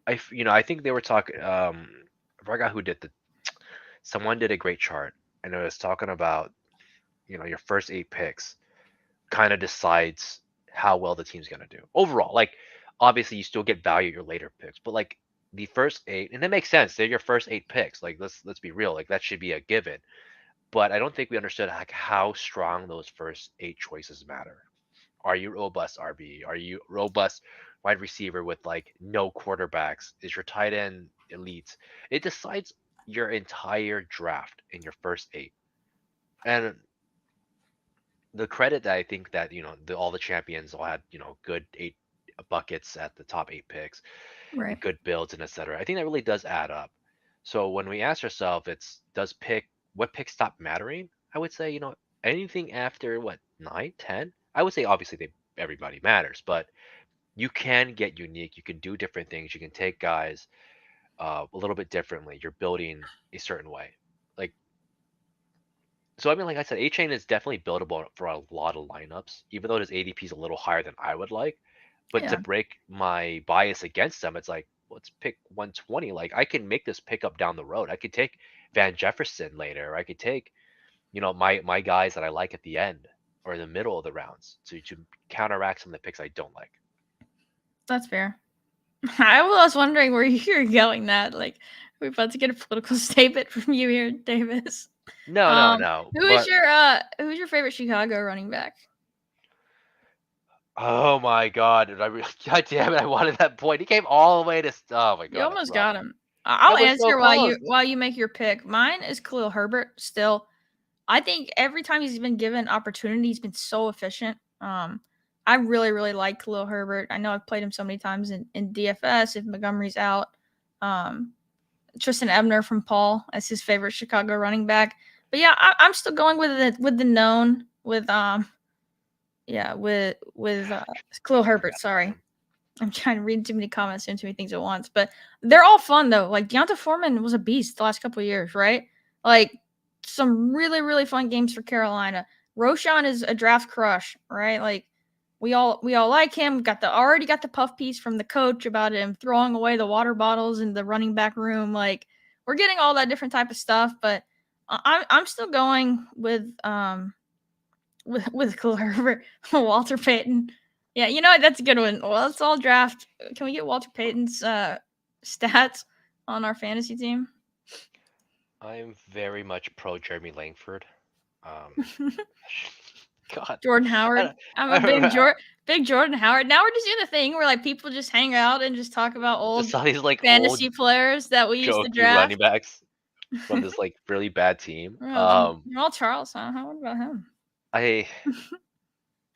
think they were talking. I forgot who did the. Someone did a great chart, and it was talking about, your first 8 picks kind of decides how well the team's gonna do overall. Like, obviously, you still get value at your later picks, but like the first 8, and that makes sense. They're your first 8 picks. Like, let's be real. Like that should be a given. But I don't think we understood like how strong those first 8 choices matter. Are you robust RB? Are you robust wide receiver with like no quarterbacks? Is your tight end elite? It decides your entire draft in your first 8. And the credit that I think that, all the champions all had, good 8 buckets at the top 8 picks, right. good builds and etc. I think that really does add up. So when we ask ourselves, what picks stop mattering? I would say, anything after what, 9, 10? I would say obviously everybody matters, but you can get unique. You can do different things. You can take guys a little bit differently. You're building a certain way. Like, so I mean, like I said, A Chain is definitely buildable for a lot of lineups, even though his ADP is a little higher than I would like. But to Yeah, break my bias against them, it's like, let's pick 120. Like, I can make this pickup down the road. I could take Van Jefferson later. Or I could take, my guys that I like at the end or in the middle of the rounds to counteract some of the picks I don't like. that's fair. I was wondering where you're going that. Like, we're about to get a political statement from you here, Davis. No, no, no. But Who's your favorite Chicago running back? oh my God, God damn it! I wanted that point. He came all the way to. Oh my You God, that's almost rough. got him. That I'll was so answer while close. you make your pick. Mine is Khalil Herbert. Still, I think every time he's been given opportunity, he's been so efficient. I really, really like Khalil Herbert. I know I've played him so many times in DFS if Montgomery's out. Um, Tristan Ebner from Paul as his favorite Chicago running back. But yeah, I'm still going with the known with Khalil I Herbert. forgot about Sorry, him. I'm trying to read too many comments, doing too many things at once. But they're all fun though. Like Deonta Foreman was a beast the last couple of years, right? Like some really, really fun games for Carolina. Roshan is a draft crush, right? Like we all like him. Already got the puff piece from the coach about him throwing away the water bottles in the running back room. Like we're getting all that different type of stuff, but I'm still going with Khalil Herbert, Walter Payton. Yeah, you know what? That's a good one. Well, let's all draft. Can we get Walter Payton's stats on our fantasy team? I'm very much pro Jeremy Langford. Um, God, Jordan I, Howard. don't- I'm I a big remember Big Jordan Howard. Now we're just doing the thing where like people just hang out and just talk about I old saw these like old fantasy players that we used to jokey running draft. backs from this like really bad team. Yeah, Jamal Charles, huh? What about him? I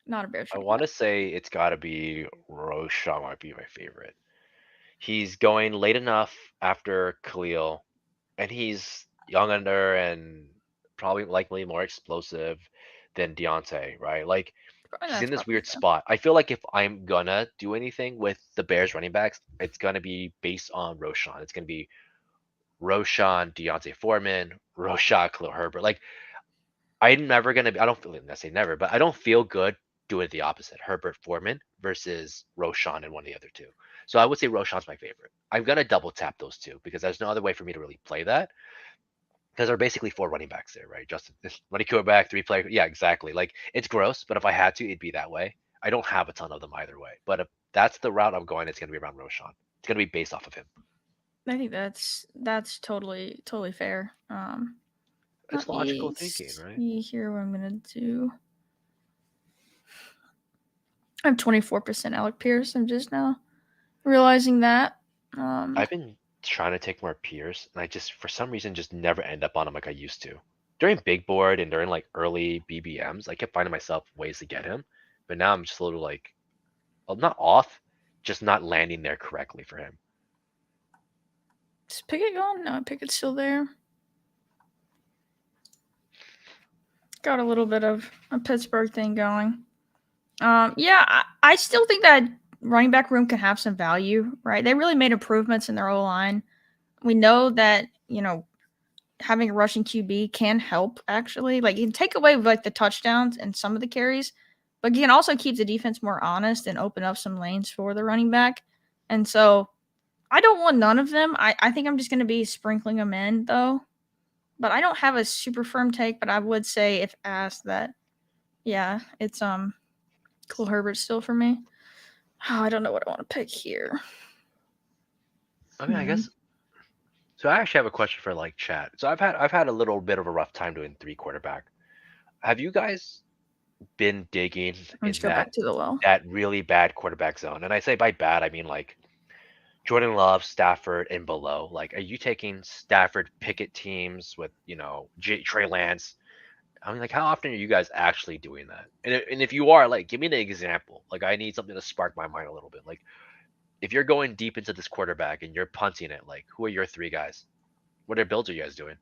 Not a Bears I running want back. to say it's got to be Roshan might be my favorite. He's going late enough after Khalil, and he's young under and probably likely more explosive than Deontay, right? Like he's That's in this probably weird fair. spot. I feel like if I'm gonna do anything with the Bears running backs, it's gonna be based on Roshan. It's gonna be Roshan, Deontay Foreman, Roshan, Khalil Herbert. Like I'm never gonna. I don't feel. I say never, but I don't feel good doing the opposite. Herbert Foreman versus Roshan and one of the other two. So I would say Roshan's my favorite. I'm gonna double tap those two because there's no other way for me to really play that because there are basically four running backs there, right? Justin, running quarterback, three player. Yeah, exactly. Like it's gross, but if I had to, it'd be that way. I don't have a ton of them either way, but if that's the route I'm going, it's gonna be around Roshan. It's gonna be based off of him. I think that's totally fair. It's Let logical me thinking, right? see here what I'm gonna do. I have 24% Alec Pierce. I'm just now realizing that. Um, I've been trying to take more peers, and I just for some reason just never end up on them like I used to. During big board and during like early BBMs, I kept finding myself ways to get him, but now I'm just a little like, well, not off, just not landing there correctly for him. is Pickett gone? No, Pickett's still there. Got a little bit of a Pittsburgh thing going. Yeah, I still think that running back room can have some value, right? They really made improvements in their O line. We know that, having a rushing QB can help actually. Like you can take away like the touchdowns and some of the carries, but you can also keep the defense more honest and open up some lanes for the running back. And so I don't want none of them. I think I'm just gonna be sprinkling them in though. But I don't have a super firm take, but I would say if asked that, yeah, it's Khalil Herbert still for me. Oh, I don't know what I want to pick here. I mean, I Hmm. guess so. I actually have a question for like chat. So I've had a little bit of a rough time doing three quarterback. Have you guys been digging Let's in go that back to the well. that really bad quarterback zone? And I say by bad, I mean like Jordan Love, Stafford, and below. Like, are you taking Stafford Pickett teams with Trey Lance? I mean, like, how often are you guys actually doing that? And if you are, like, give me an example. Like, I need something to spark my mind a little bit. Like, if you're going deep into this quarterback and you're punting it, like, who are your three guys? What are builds are you guys doing?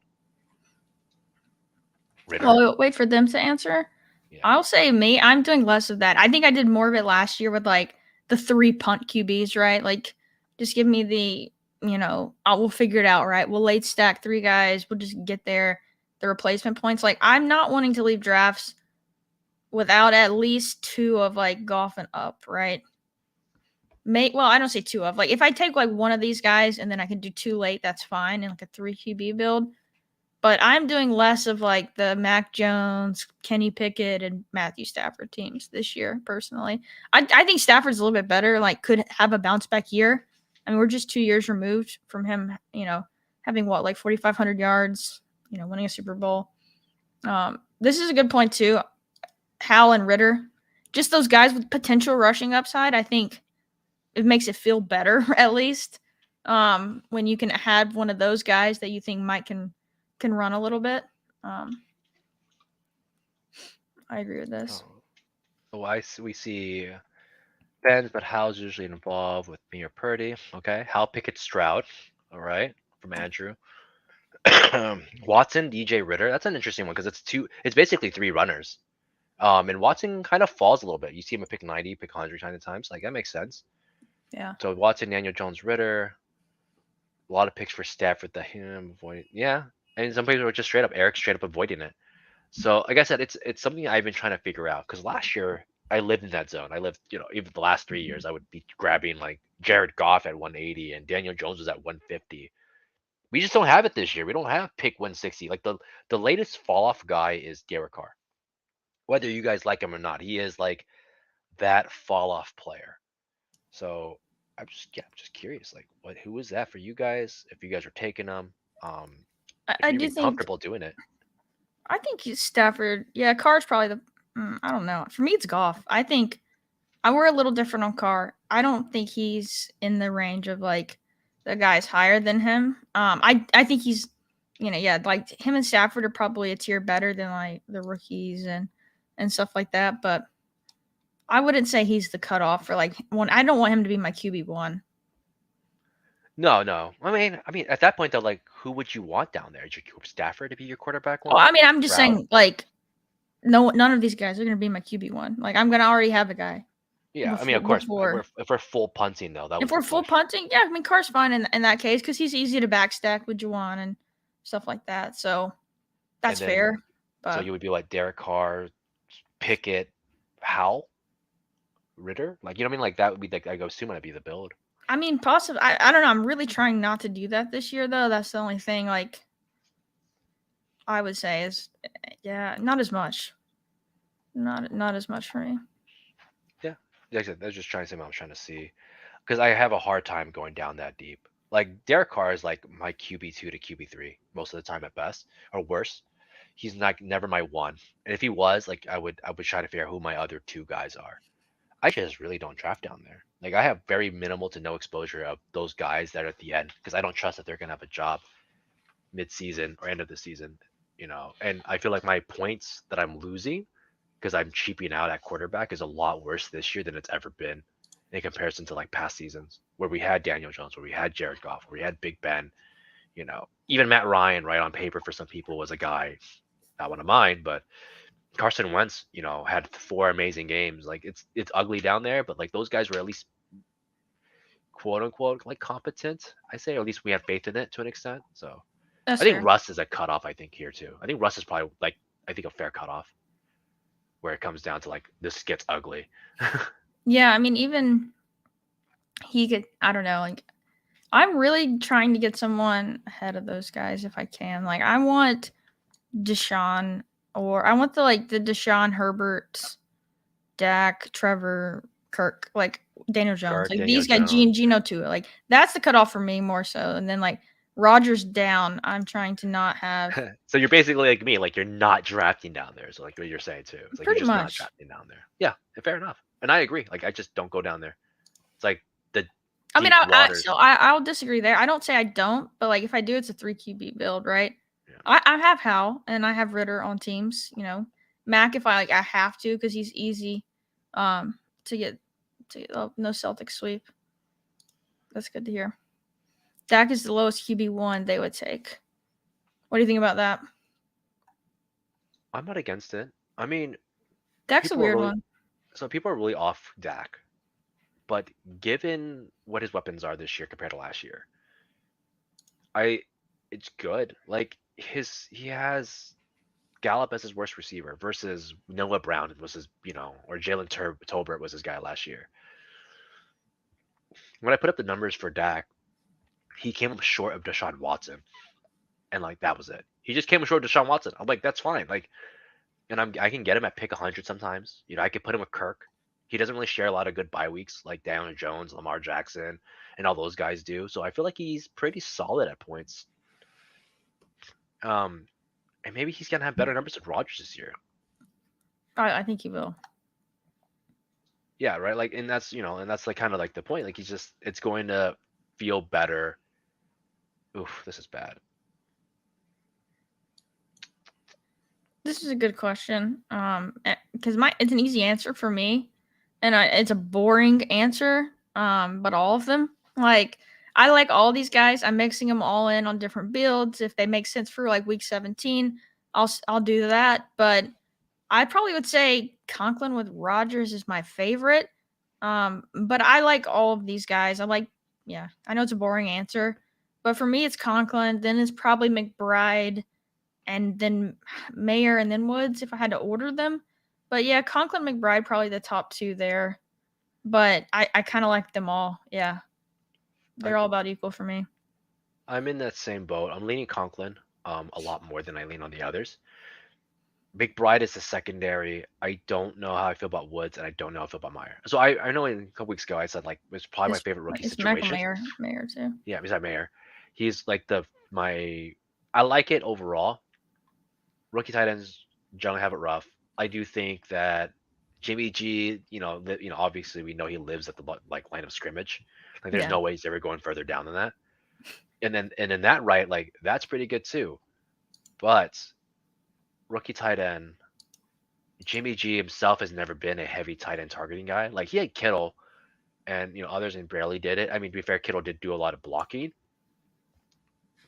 Ritter? Well, wait for them to answer. Yeah. I'll say me. I'm doing less of that. I think I did more of it last year with like the three punt QBs, right? Like, just give me we'll figure it out, right? We'll late stack three guys. We'll just get the replacement points. Like, I'm not wanting to leave drafts without at least two of like golf and up, right? Well, I don't say two of like if I take like one of these guys and then I can do two late, that's fine in like a three QB build. But I'm doing less of like the Mac Jones, Kenny Pickett, and Matthew Stafford teams this year, personally. I think Stafford's a little bit better, like could have a bounce back year. I mean, we're just 2 years removed from him, having what, like 4,500 yards, winning a Super Bowl. This is a good point too. Hal and Ritter, just those guys with potential rushing upside, I think it makes it feel better at least. When you can have one of those guys that you think might can run a little bit. Um, I agree with this. Oh, we see Ben's, but Hal's usually involved with me or Purdy. Okay. Hal Pickett Stroud. All right. From Andrew. Watson, DJ Ritter. That's an interesting one because it's basically three runners. And Watson kind of falls a little bit. You see him pick 90, pick 100 kind of times. Like that makes sense. Yeah. So Watson, Daniel Jones, Ritter. A lot of picks for Stafford that him avoid. Yeah. And some people are just Eric straight up avoiding it. So like I said, it's something I've been trying to figure out because last year I lived in that zone. I lived, even the last 3 years, I would be grabbing like Jared Goff at 180 and Daniel Jones was at 150. We just don't have it this year. We don't have pick 160. Like the latest fall off guy is Derek Carr. Whether you guys like him or not, he is like that fall off player. So I'm just curious, like who is that for you guys? If you guys are taking them, I, if I you're do even think comfortable doing it. I think Stafford. Yeah, Carr's probably I don't know. For me, it's Goff. I think we're a little different on Carr. I don't think he's in the range of like the guys higher than him. I think he's, yeah, like him and Stafford are probably a tier better than like the rookies and stuff like that. But I wouldn't say he's the cutoff for like one. I don't want him to be my QB1. No, no. I mean, at that point though, like, who would you want down there? Is your Stafford to be your quarterback Oh, one? I mean, I'm just Stroud? saying like no, none of these guys are gonna be my QB1. Like I'm gonna already have a guy Yeah, I mean, before of course, before. if we're full punting though, that If was we're the full push. punting, yeah, I mean Carr's fine in that case because he's easy to backstack with Juwan and stuff like that. So And that's then, fair. so But you would be like Derek Carr, Pickett, Howell, Ritter, like you know what I mean? Like that would be like I go assume that'd be the build. I mean, possibly. I don't know. I'm really trying not to do that this year, though. That's the only thing. Like I would say is, yeah, not as much. Not as much for me. Yeah, like I said, that's just trying to say what I'm trying to see because I have a hard time going down that deep. Like Derek Carr is like my QB2 to QB3 most of the time at best, or worse. He's not never my one, and if he was, like I would try to figure out who my other two guys are. I just really don't draft down there. Like I have very minimal to no exposure of those guys that are at the end because I don't trust that they're gonna have a job mid-season or end of the season, And I feel like my points that I'm losing because I'm cheaping out at quarterback is a lot worse this year than it's ever been in comparison to like past seasons where we had Daniel Jones, where we had Jared Goff, where we had Big Ben. Even Matt Ryan, right on paper for some people was a guy, not one of mine, but Carson Wentz, had four amazing games. Like it's ugly down there, but like those guys were at least quote unquote like competent, I say, or at least we have faith in it to an extent. So That's I think fair. Russ is a cutoff, I think, here too. I think Russ is probably like I think a fair cutoff where it comes down to like this gets ugly. Yeah, I mean, even he could. I don't know. Like I'm really trying to get someone ahead of those guys if I can. Like I want Deshaun, or I want the Deshaun Herberts, Dak, Trevor, Kirk, like Daniel Jones, Kirk, like Daniel these guys, Jones. Geno too. Like that's the cutoff for me more so. And then like Rogers down, I'm trying to not have So you're basically like me, like you're not drafting down there. So like what you're saying too. It's like you're pretty just not much. drafting down there. Yeah, fair enough. And I agree. Like I just don't go down there. It's like the I mean, deep waters. I'll disagree there. I don't say I don't, but like if I do, it's a 3 QB build, right? Yeah. I have Hal and I have Ritter on teams. Mac if I have to because he's easy, to get no Celtic sweep. That's good to hear. Dak is the lowest QB1 they would take. What do you think about that? I'm not against it. I mean, Dak's a people are weird really one. so people are really off Dak, but given what his weapons are this year compared to last year, I it's good. Like he has Gallup as his worst receiver versus Noah Brown was his, or Jalen Tolbert was his guy last year. When I put up the numbers for Dak, he came up short of Deshaun Watson, and like that was it. He just came short of Deshaun Watson. I'm like, that's fine. Like, and I can get him at pick 100 sometimes. I could put him with Kirk. He doesn't really share a lot of good bye weeks like Daniel Jones, Lamar Jackson, and all those guys do. So I feel like he's pretty solid at points. Um, and maybe he's gonna have better numbers than Rodgers this year. I think he will. Yeah, right. Like, and that's like kind of like the point. Like, it's going to feel better. Oof, this is bad. This is a good question. Because it's an easy answer for me, and it's a boring answer. But all of them, like I like all these guys. I'm mixing them all in on different builds. If they make sense for like week 17, I'll do that. But I probably would say Conklin with Rogers is my favorite. But I like all of these guys. Yeah, I know it's a boring answer, but for me, it's Conklin. Then it's probably McBride, and then Mayer, and then Woods if I had to order them. But yeah, Conklin, McBride, probably the top two there. But I kind of like them all. Yeah, I, they're all about equal for me. I'm in that same boat. I'm leaning Conklin, a lot more than I lean on the others. McBride is the secondary. I don't know how I feel about Woods, and I don't know how I feel about Meyer. So I know in a couple weeks ago I said like it's probably my It's favorite rookie it's situation. Mayer too. Yeah, besides Mayer, he's like my. I like it overall. Rookie tight ends generally have it rough. I do think that Jimmy G, obviously we know he lives at the like line of scrimmage. Like there's Yeah. no way he's ever going further down than that. And then that right, like that's pretty good too. But rookie tight end, Jimmy G himself has never been a heavy tight end targeting guy. Like he had Kittle and others and barely did it. I mean, to be fair, Kittle did do a lot of blocking,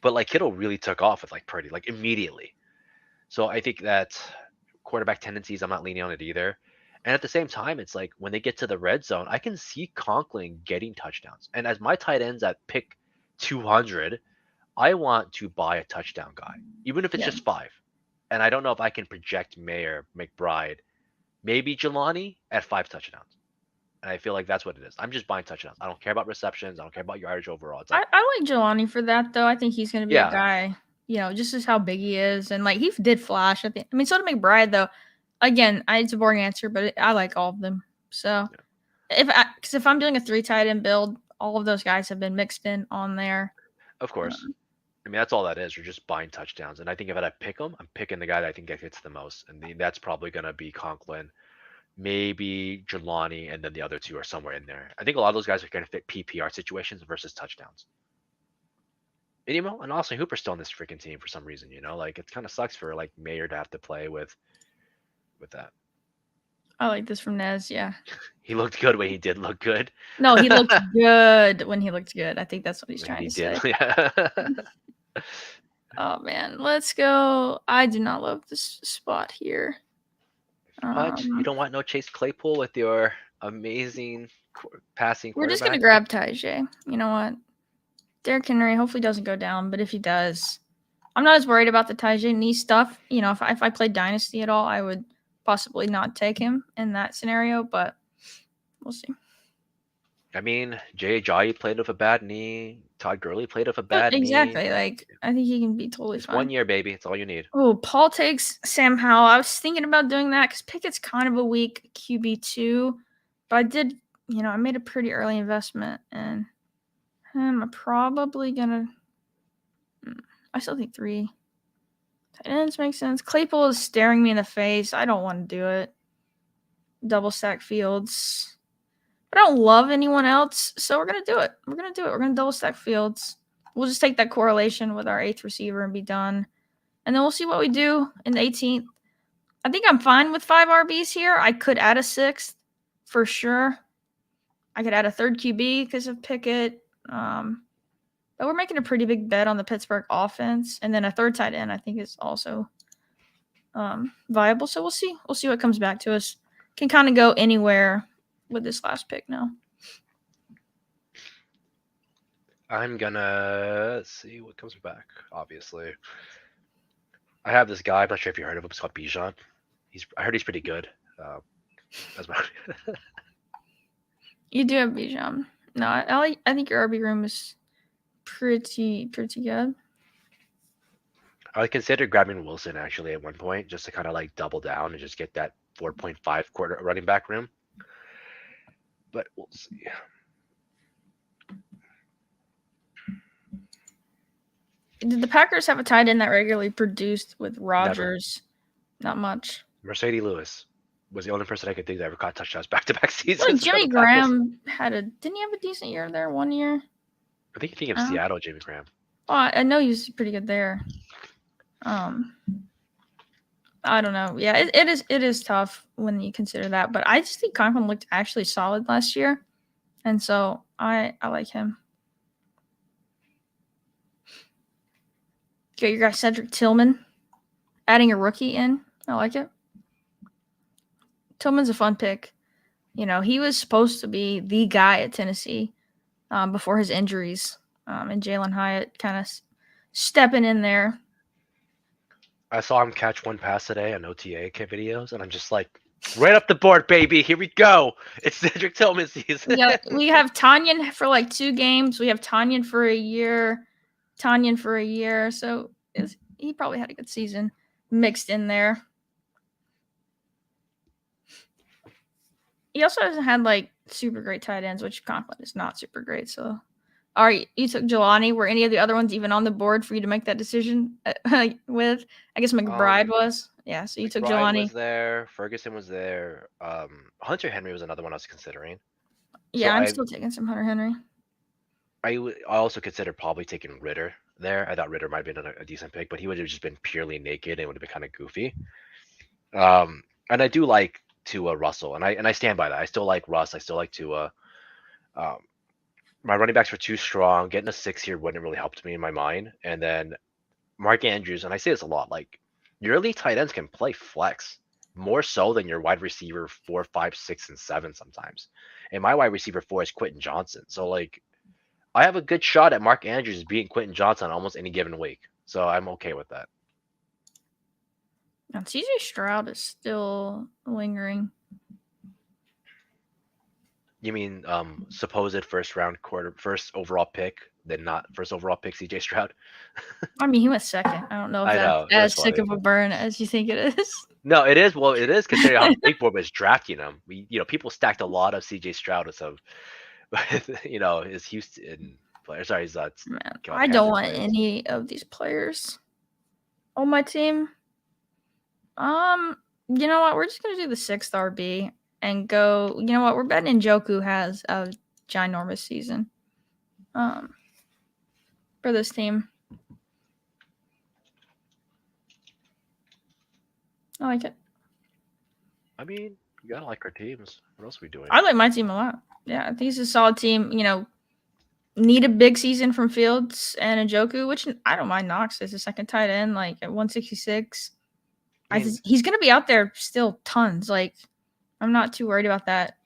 but like Kittle really took off with like Purdy, like immediately. So I think that quarterback tendencies, I'm not leaning on it either. And at the same time, it's like when they get to the red zone, I can see Conklin getting touchdowns. And as my tight ends at pick 200, I want to buy a touchdown guy, even if it's Yeah. just 5. And I don't know if I can project Mayer, McBride, maybe Jelani at 5 touchdowns. And I feel like that's what it is. I'm just buying touchdowns. I don't care about receptions. I don't care about yardage overall. It's like, I like Jelani for that though. I think he's going to be a yeah, guy, just as how big he is, and like he did flash. I mean, so did McBride though. Again, it's a boring answer, but I like all of them. So if I'm doing a 3 tight end build, all of those guys have been mixed in on there. of course. I mean, that's all that is. You're just buying touchdowns. And I think if I pick them, I'm picking the guy that I think that hits the most. And that's probably going to be Conklin, maybe Jelani, and then the other 2 are somewhere in there. I think a lot of those guys are going to fit PPR situations versus touchdowns. And Austin Hooper's still on this freaking team for some reason, like it kind of sucks for like Mayer to have to play with that. I like this from Nez. Yeah. He looked good when he did look good. No, he looked good when he looked good. I think that's what he's trying to say. Yeah. Oh man, let's go. I do not love this spot here. What? You don't want no Chase Claypool with your amazing passing We're quarterback? just gonna grab Tajay. You know what? Derrick Henry hopefully doesn't go down, but if he does, I'm not as worried about the Tajay knee stuff. If I played Dynasty at all, I would possibly not take him in that scenario, but we'll see. I mean, Jay Ajayi played with a bad knee. Todd Gurley played with a bad exactly. knee. Like I think he can be totally it's fine. 1 year, baby. It's all you need. Oh, Paul takes Sam Howell. I was thinking about doing that because Pickett's kind of a weak QB2, but I did, I made a pretty early investment and I'm probably gonna. I still think 3 tight ends make sense. Claypool is staring me in the face. I don't want to do it. Double stack Fields. I don't love anyone else, so we're going to do it. We're going to double stack Fields. We'll just take that correlation with our 8th receiver and be done. And then we'll see what we do in the 18th. I think I'm fine with 5 RBs here. I could add a 6th for sure. I could add a 3rd QB because of Pickett. But we're making a pretty big bet on the Pittsburgh offense. And then a 3rd tight end I think is also viable. So we'll see. We'll see what comes back to us. Can kind of go anywhere with this last pick now. I'm gonna see what comes back. Obviously, I have this guy. I'm not sure if you heard of him. It's called Bijan. I heard he's pretty good. That's my. You do have Bijan. No, I think your RB room is pretty good. I considered grabbing Wilson actually at one point just to kind of like double down and just get that 4.5 quarter running back room. But we'll see. Did the Packers have a tight end that regularly produced with Rodgers? Never. Not much. Mercedes Lewis was the only person I could think that ever caught touchdowns back-to-back seasons. Like Jimmy Graham didn't he have a decent year there 1 year? I think you think of Seattle, Jimmy Graham. Oh, I know he was pretty good there. I don't know. Yeah, it is tough when you consider that, but I just think Conklin looked actually solid last year, and so I like him. Got your guy Cedric Tillman, adding a rookie in. I like it. Tillman's a fun pick. He was supposed to be the guy at Tennessee before his injuries, and Jalen Hyatt kind of stepping in there. I saw him catch one pass today on OTA videos, and I'm just like, right up the board, baby. Here we go. It's Cedric Tillman season. Yeah, we have Tanyan for like 2 games. We have Tanyan for a year. So he probably had a good season mixed in there. He also hasn't had like super great tight ends, which Conklin is not super great. So, all right, you took Jelani. Were any of the other ones even on the board for you to make that decision with? I guess McBride was. Yeah, so you took McBride was Jelani. there, Ferguson was there, Hunter Henry was another one I was considering. So Yeah, I'm still taking some Hunter Henry. I also considered probably taking Ritter there. I thought Ritter might have been a decent pick, but he would have just been purely naked and would have been kind of goofy. And I do like Tua Russell, and I stand by that. I still like Russ. I still like Tua. Um, my running backs were too strong. Getting a 6 here wouldn't really helped me in my mind. And then Mark Andrews, and I say this a lot, like your elite tight ends can play flex more so than your wide receiver 4, 5, 6, and 7 sometimes. And my wide receiver 4 is Quentin Johnson. So like I have a good shot at Mark Andrews beating Quentin Johnson almost any given week. So I'm okay with that. And CJ Stroud is still lingering. You mean supposed first overall pick, then not first overall pick CJ Stroud? I mean, he went second. I don't know if I that's know, it was as sick funny. of a burn as you think it is. No, it is. Well, it is considering how Big Boy was drafting him. People stacked a lot of CJ Stroud with some, his Houston players. Sorry, his Man, God, I don't Panthers want players. any of these players on my team. You know what? We're just gonna do the 6th RB and go. You know what? We're betting Njoku has a ginormous season. For this team, I like it. I mean, you gotta like our teams. What else are we doing? I like my team a lot. Yeah, I think it's a solid team. Need a big season from Fields and Njoku, which I don't mind Knox as a second tight end, like at 166. I mean, He's going to be out there still tons. Like, I'm not too worried about that,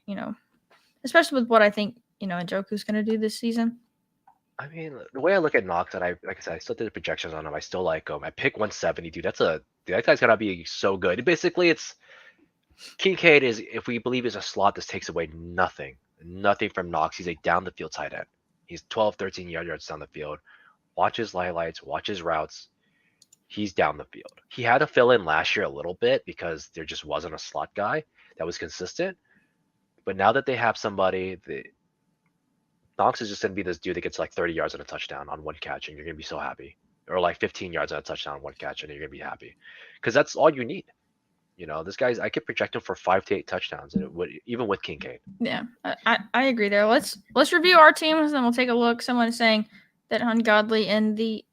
especially with what I think, Njoku's going to do this season. I mean, the way I look at Knox, and like I said, I still did the projections on him. I still like him. I pick 170, dude. That guy's gonna be so good. Basically, it's Kincaid is, if we believe, is a slot. This takes away nothing from Knox. He's a down the field tight end. He's 12, 13 yards down the field. Watch his highlights, watch his routes. He's down the field. He had to fill in last year a little bit because there just wasn't a slot guy that was consistent. But now that they have somebody, Knox is just going to be this dude that gets like 30 yards and a touchdown on one catch, and you're going to be so happy. Or like 15 yards and a touchdown on one catch, and you're going to be happy. Because that's all you need. This guy's, I could project him for 5 to 8 touchdowns, and it would, even with Kincaid. Yeah, I agree there. Let's review our teams, and we'll take a look. Someone is saying that Ungodly in the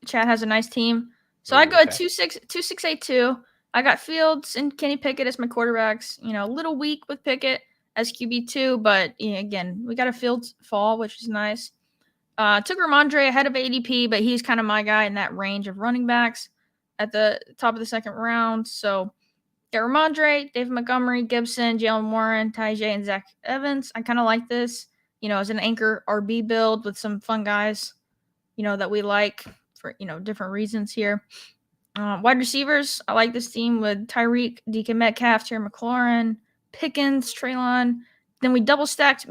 chat has a nice team. So I go at 2-6-2-6-8-2. I got Fields and Kenny Pickett as my quarterbacks. A little weak with Pickett as QB2, but again, we got a Fields fall, which is nice. Took Ramondre ahead of ADP, but he's kind of my guy in that range of running backs at the top of the second round. So got Ramondre, David Montgomery, Gibson, Jalen Warren, Ty J, and Zach Evans. I kind of like this, as an anchor RB build with some fun guys, that we like for, different reasons here. Wide receivers, I like this team with Tyreek, DK Metcalf, Terry McLaurin, Pickens, Treylon. Then we double stacked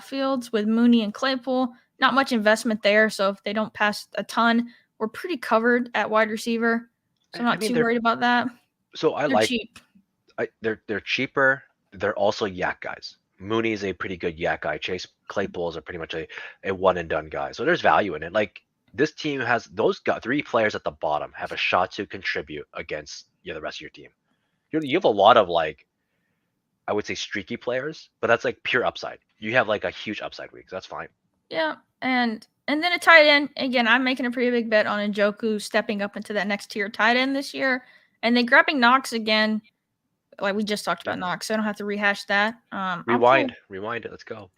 Fields with Mooney and Claypool. Not much investment there, so if they don't pass a ton, we're pretty covered at wide receiver. So I'm not too worried about that. So they're cheap. They're cheaper. They're also yak guys. Mooney is a pretty good yak guy. Chase Claypool is pretty much a one and done guy. So there's value in it. Like this team has those 3 players at the bottom have a shot to contribute against the rest of your team. You have a lot of I would say streaky players, but that's like pure upside. You have like a huge upside week. So that's fine. Yeah, and then a tight end. Again, I'm making a pretty big bet on Njoku stepping up into that next tier tight end this year, and then grabbing Knox again. Like we just talked about Knox, so I don't have to rehash that. Rewind it. Let's go.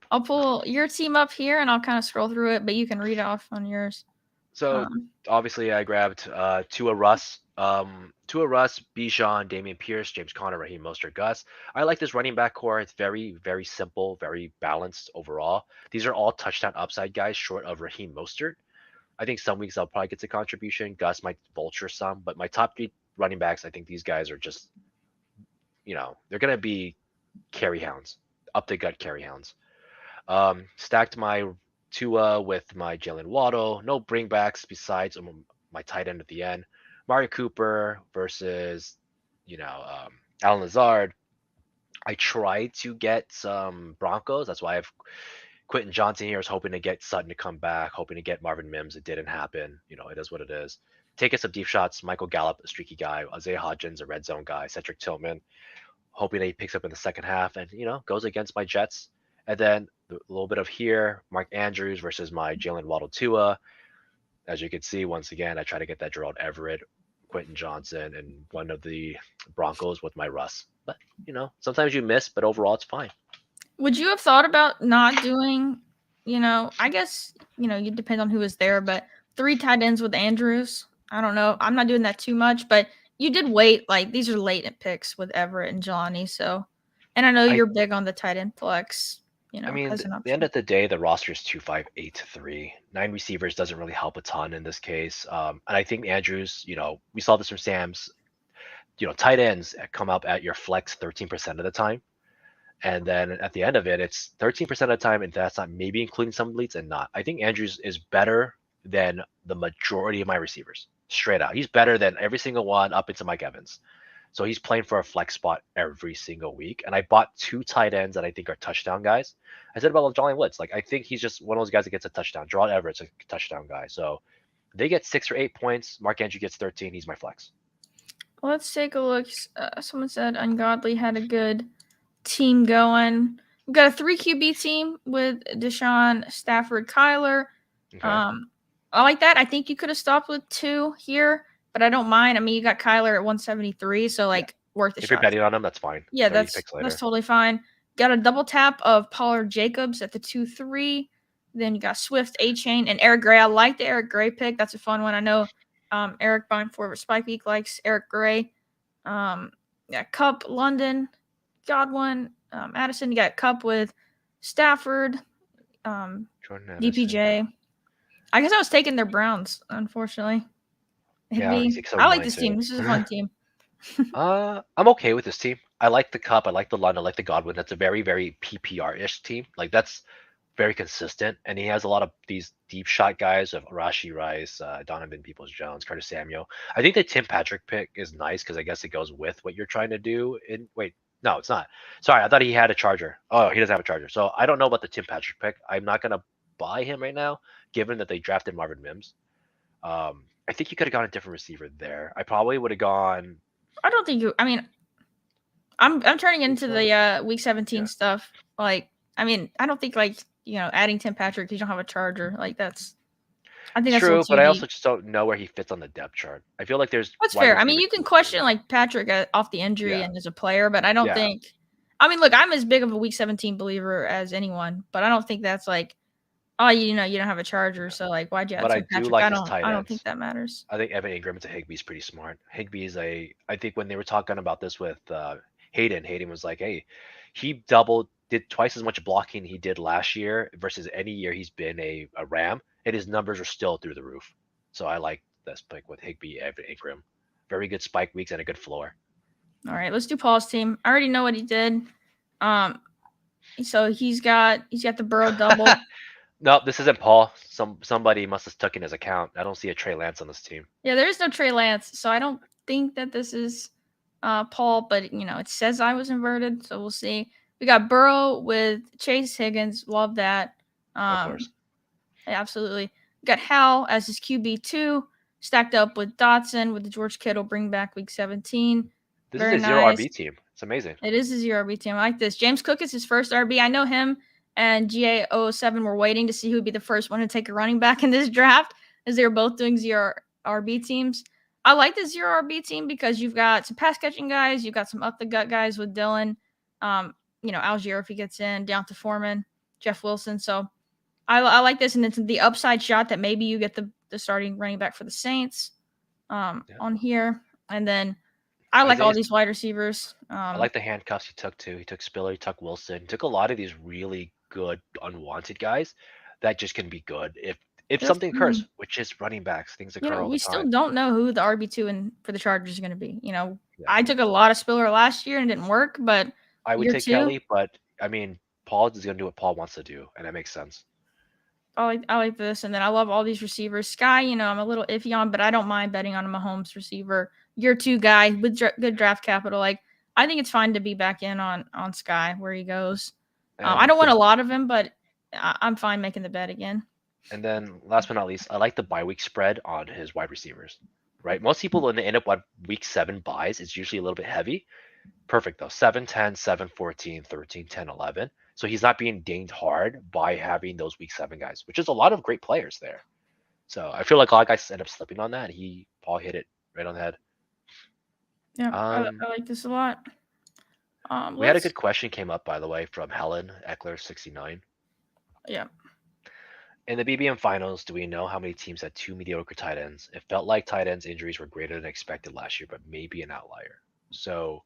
I'll pull your team up here, and I'll kind of scroll through it, but you can read off on yours. So obviously, I grabbed Tua Russ, Bijan, Damian Pierce, James Conner, Raheem Mostert, Gus. I like this running back core. It's very, very simple, very balanced overall. These are all touchdown upside guys, short of Raheem Mostert. I think some weeks I'll probably get the contribution. Gus might vulture some, but my top 3 running backs, I think these guys are just, they're gonna be carry hounds, up the gut carry hounds. Stacked my Tua with my Jalen Waddle. No bringbacks besides my tight end at the end. Mario Cooper versus, Alan Lazard. I tried to get some Broncos. That's why I have Quentin Johnson here. I was hoping to get Sutton to come back, hoping to get Marvin Mims. It didn't happen. It is what it is. taking some deep shots. Michael Gallup, a streaky guy. Isaiah Hodgins, a red zone guy. Cedric Tillman, hoping that he picks up in the second half and goes against my Jets. And then a little bit of here, Mark Andrews versus my Jalen Waddle Tua. As you can see, once again, I try to get that Gerald Everett, Quentin Johnson, and one of the Broncos with my Russ. But sometimes you miss, but overall it's fine. Would you have thought about not doing, I guess, you depend on who was there, but 3 tight ends with Andrews? I don't know. I'm not doing that too much, but you did wait. Like, these are late picks with Everett and Johnny. So, and I know I you're big on the tight end flex, I mean, as an the end option. of the day, the roster is 2-5-8-3. 9 receivers doesn't really help a ton in this case. And I think Andrews, we saw this from Sam's. Tight ends come up at your flex 13% of the time. And then at the end of it, it's 13% of the time, and that's not maybe including some leads and not. I think Andrews is better than the majority of my receivers. Straight out. He's better than every single one up into Mike Evans. So he's playing for a flex spot every single week. And I bought 2 tight ends that I think are touchdown guys. I said about Johnny Woods. Like, I think he's just one of those guys that gets a touchdown. Gerald Everett's a touchdown guy. So they get 6 or 8 points. Mark Andrews gets 13. He's my flex. Let's take a look. Someone said Ungodly had a good team going. We've got a 3 QB team with Deshaun, Stafford, Kyler. Okay. I like that. I think you could have stopped with 2 here, but I don't mind. I mean, you got Kyler at 173, so Yeah. worth a If you're shot. betting on him, that's fine. Yeah, 30 that's picks later. totally fine. Got a double tap of Pollard Jacobs at the 2-3. Then you got Swift, A Chain, and Eric Gray. I like the Eric Gray pick. That's a fun one. I know Eric buying for Spike Week likes Eric Gray. Cup, London, Godwin, Addison. You got Cup with Stafford, Jordan Addison. DPJ. I guess I was taking their Browns, unfortunately. Yeah, Higby. he's I like mine this too. team. This is a fun team. I'm okay with this team. I like the Cup. I like the London. I like the Godwin. That's a very, very PPR-ish team. Like, that's very consistent. And he has a lot of these deep shot guys of Rashi Rice, Donovan Peoples-Jones, Carter Samuel. I think the Tim Patrick pick is nice because I guess it goes with what you're trying to do. Wait, no, it's not. Sorry, I thought he had a charger. Oh, he doesn't have a charger. So I don't know about the Tim Patrick pick. I'm not gonna buy him right now, given that they drafted Marvin Mims. I think you could have gone a different receiver there. I probably would have gone. I don't think you. I mean, I'm turning into the week 17 stuff. Like, I mean, I don't think adding Tim Patrick because you don't have a charger. Like, that's. I think that's a True, little too but I deep. also just don't know where he fits on the depth chart. I feel like there's That's wide fair. I mean, receivers you can too. question like Patrick off the injury Yeah. and as a player, but I don't Yeah. think. I mean, look, I'm as big of a week 17 believer as anyone, but I don't think that's like, oh, you don't have a charger, so like, why'd you add But I Tim do Patrick? like his tight I don't think ends. that matters. I think Evan Ingram to Higbee's pretty smart. Higbee's I think when they were talking about this with Hayden was like, hey, he did twice as much blocking he did last year versus any year he's been a Ram, and his numbers are still through the roof. So I like this pick with Higbee, Evan Ingram. Very good spike weeks and a good floor. All right, let's do Paul's team. I already know what he did. So he's got the Burrow double. No, this isn't Paul. Somebody must have taken his account. I don't see a Trey Lance on this team. Yeah, there is no Trey Lance, so I don't think that this is Paul, but it says I was inverted, so we'll see. We got Burrow with Chase Higgins. Love that. Of course. Absolutely. We got Hal as his QB2, stacked up with Dotson with the George Kittle bring back week 17. This Very is a zero nice. RB team. It's amazing. It is a zero RB team. I like this. James Cook is his first RB. I know him and GA07 were waiting to see who would be the first one to take a running back in this draft, as they were both doing zero RB teams. I like the zero RB team because you've got some pass catching guys, you've got some up the gut guys with Dylan, Algier if he gets in, down to Foreman, Jeff Wilson. So I like this, and it's the upside shot that maybe you get the starting running back for the Saints on here, and then I like all these wide receivers. I like the handcuffs he took too. He took Spiller, he took Wilson, he took a lot of these really good unwanted guys that just can be good if something occurs, which is running backs. Things occur all the time. We still don't know who the RB2 for the Chargers is going to be. I took a lot of Spiller last year and it didn't work, but I would take Kelly, but I mean, Paul is going to do what Paul wants to do, and that makes sense. I like this, and then I love all these receivers. Sky, I'm a little iffy on, but I don't mind betting on a Mahomes receiver. Year 2 guy with good draft capital. Like, I think it's fine to be back in on Sky where he goes. I don't want a lot of him, but I'm fine making the bet again. And then last but not least, I like the bye week spread on his wide receivers. right? Most people when they end up on week 7 buys, it's usually a little bit heavy. Perfect though. 7, 10, 7, 14, 13, 10, 11. So he's not being dinged hard by having those week 7 guys, which is a lot of great players there. So I feel like a lot of guys end up slipping on that. Paul hit it right on the head. Yeah, I like this a lot. We had a good question came up, by the way, from Helen Eckler 69. Yeah. In the BBM finals, do we know how many teams had 2 mediocre tight ends? It felt like tight ends injuries were greater than expected last year, but maybe an outlier. So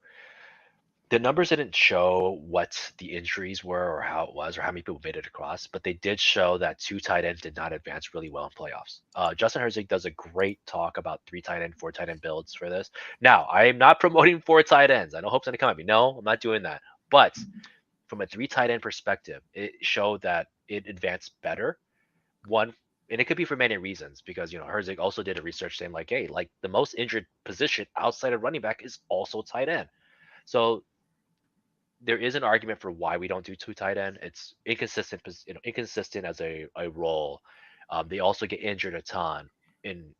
the numbers didn't show what the injuries were or how it was or how many people made it across, but they did show that 2 tight ends did not advance really well in playoffs. Justin Herzig does a great talk about 3 tight end, 4 tight end builds for this. Now, I am not promoting 4 tight ends. I know Hope's going to come at me. No, I'm not doing that. But from a 3 tight end perspective, it showed that it advanced better. One, and it could be for many reasons because Herzig also did a research saying like, hey, like the most injured position outside of running back is also tight end. So there is an argument for why we don't do 2 tight end. It's inconsistent, inconsistent as a role. They also get injured a ton. In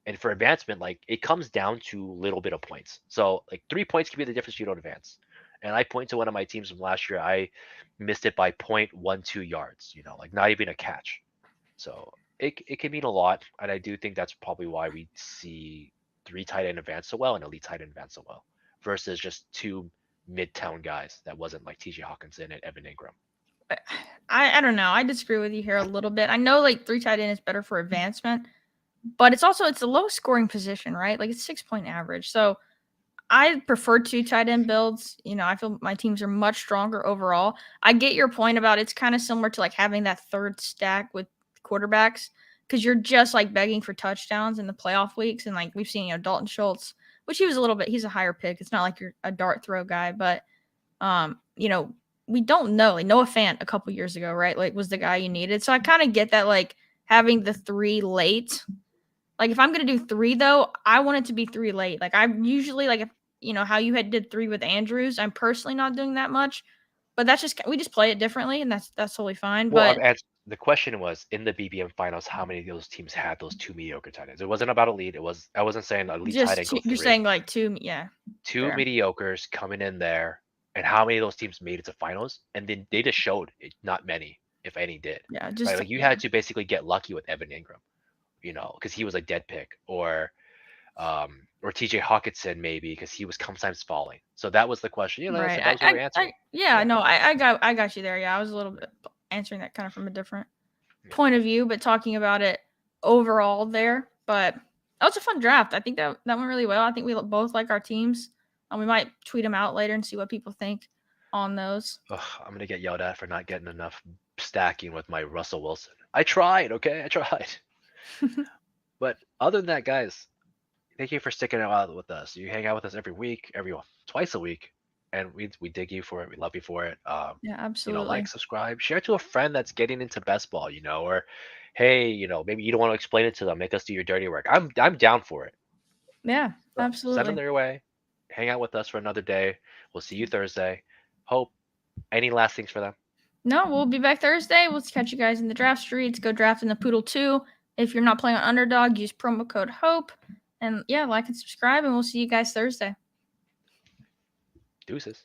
and for advancement, like it comes down to little bit of points. So like 3 points can be the difference you don't advance. And I point to one of my teams from last year. I missed it by 0.12 yards. Like not even a catch. So it can mean a lot, and I do think that's probably why we see 3 tight end advance so well and elite tight end advance so well, versus just 2 midtown guys that wasn't like T.J. Hawkinson and Evan Ingram. I don't know. I disagree with you here a little bit. I know like 3 tight end is better for advancement, but it's a low scoring position, right? Like it's 6-point average. So I prefer 2 tight end builds. I feel my teams are much stronger overall. I get your point about it's kind of similar to like having that third stack with quarterbacks because you're just like begging for touchdowns in the playoff weeks. And like we've seen, Dalton Schultz, which he's a higher pick. It's not like you're a dart throw guy, but we don't know. Like Noah Fant a couple years ago, right? Like was the guy you needed. So I kind of get that like having the 3 late. Like if I'm gonna do 3 though, I want it to be 3 late. Like I'm usually like if how you did 3 with Andrews. I'm personally not doing that much, but we just play it differently, and that's totally fine. Well, But the question was in the BBM finals, how many of those teams had those 2 mediocre tight ends? It wasn't about elite. I wasn't saying elite tight end go you're 3. saying like 2, yeah, 2 fair. mediocres coming in there, and how many of those teams made it to finals? And then they just showed it, not many, if any, did. Yeah, Right? Like you had to basically get lucky with Evan Ingram, because he was a dead pick, or TJ Hawkinson maybe because he was sometimes falling. So that was the question. right. Sometimes we were answering. No, I got you there. Yeah, I was a little bit answering that kind of from a different point of view, but talking about it overall there. But that was a fun draft. I think that went really well. I think we both like our teams. We might tweet them out later and see what people think on those. Ugh, I'm gonna get yelled at for not getting enough stacking with my Russell Wilson. I tried, okay, I tried. But other than that, guys, thank you for sticking out with us. You hang out with us every week, twice a week, and we dig you for it. We love you for it. Yeah, absolutely. Like, subscribe, share to a friend that's getting into best ball. Or hey, maybe you don't want to explain it to them. Make us do your dirty work. I'm down for it. Yeah, So absolutely. send them their way. Hang out with us for another day. We'll see you Thursday. Hope. Any last things for them? No, we'll be back Thursday. We'll catch you guys in the draft streets. Go draft in the Poodle 2. If you're not playing on Underdog, use promo code HOPE. And yeah, like and subscribe, and we'll see you guys Thursday. Deuces.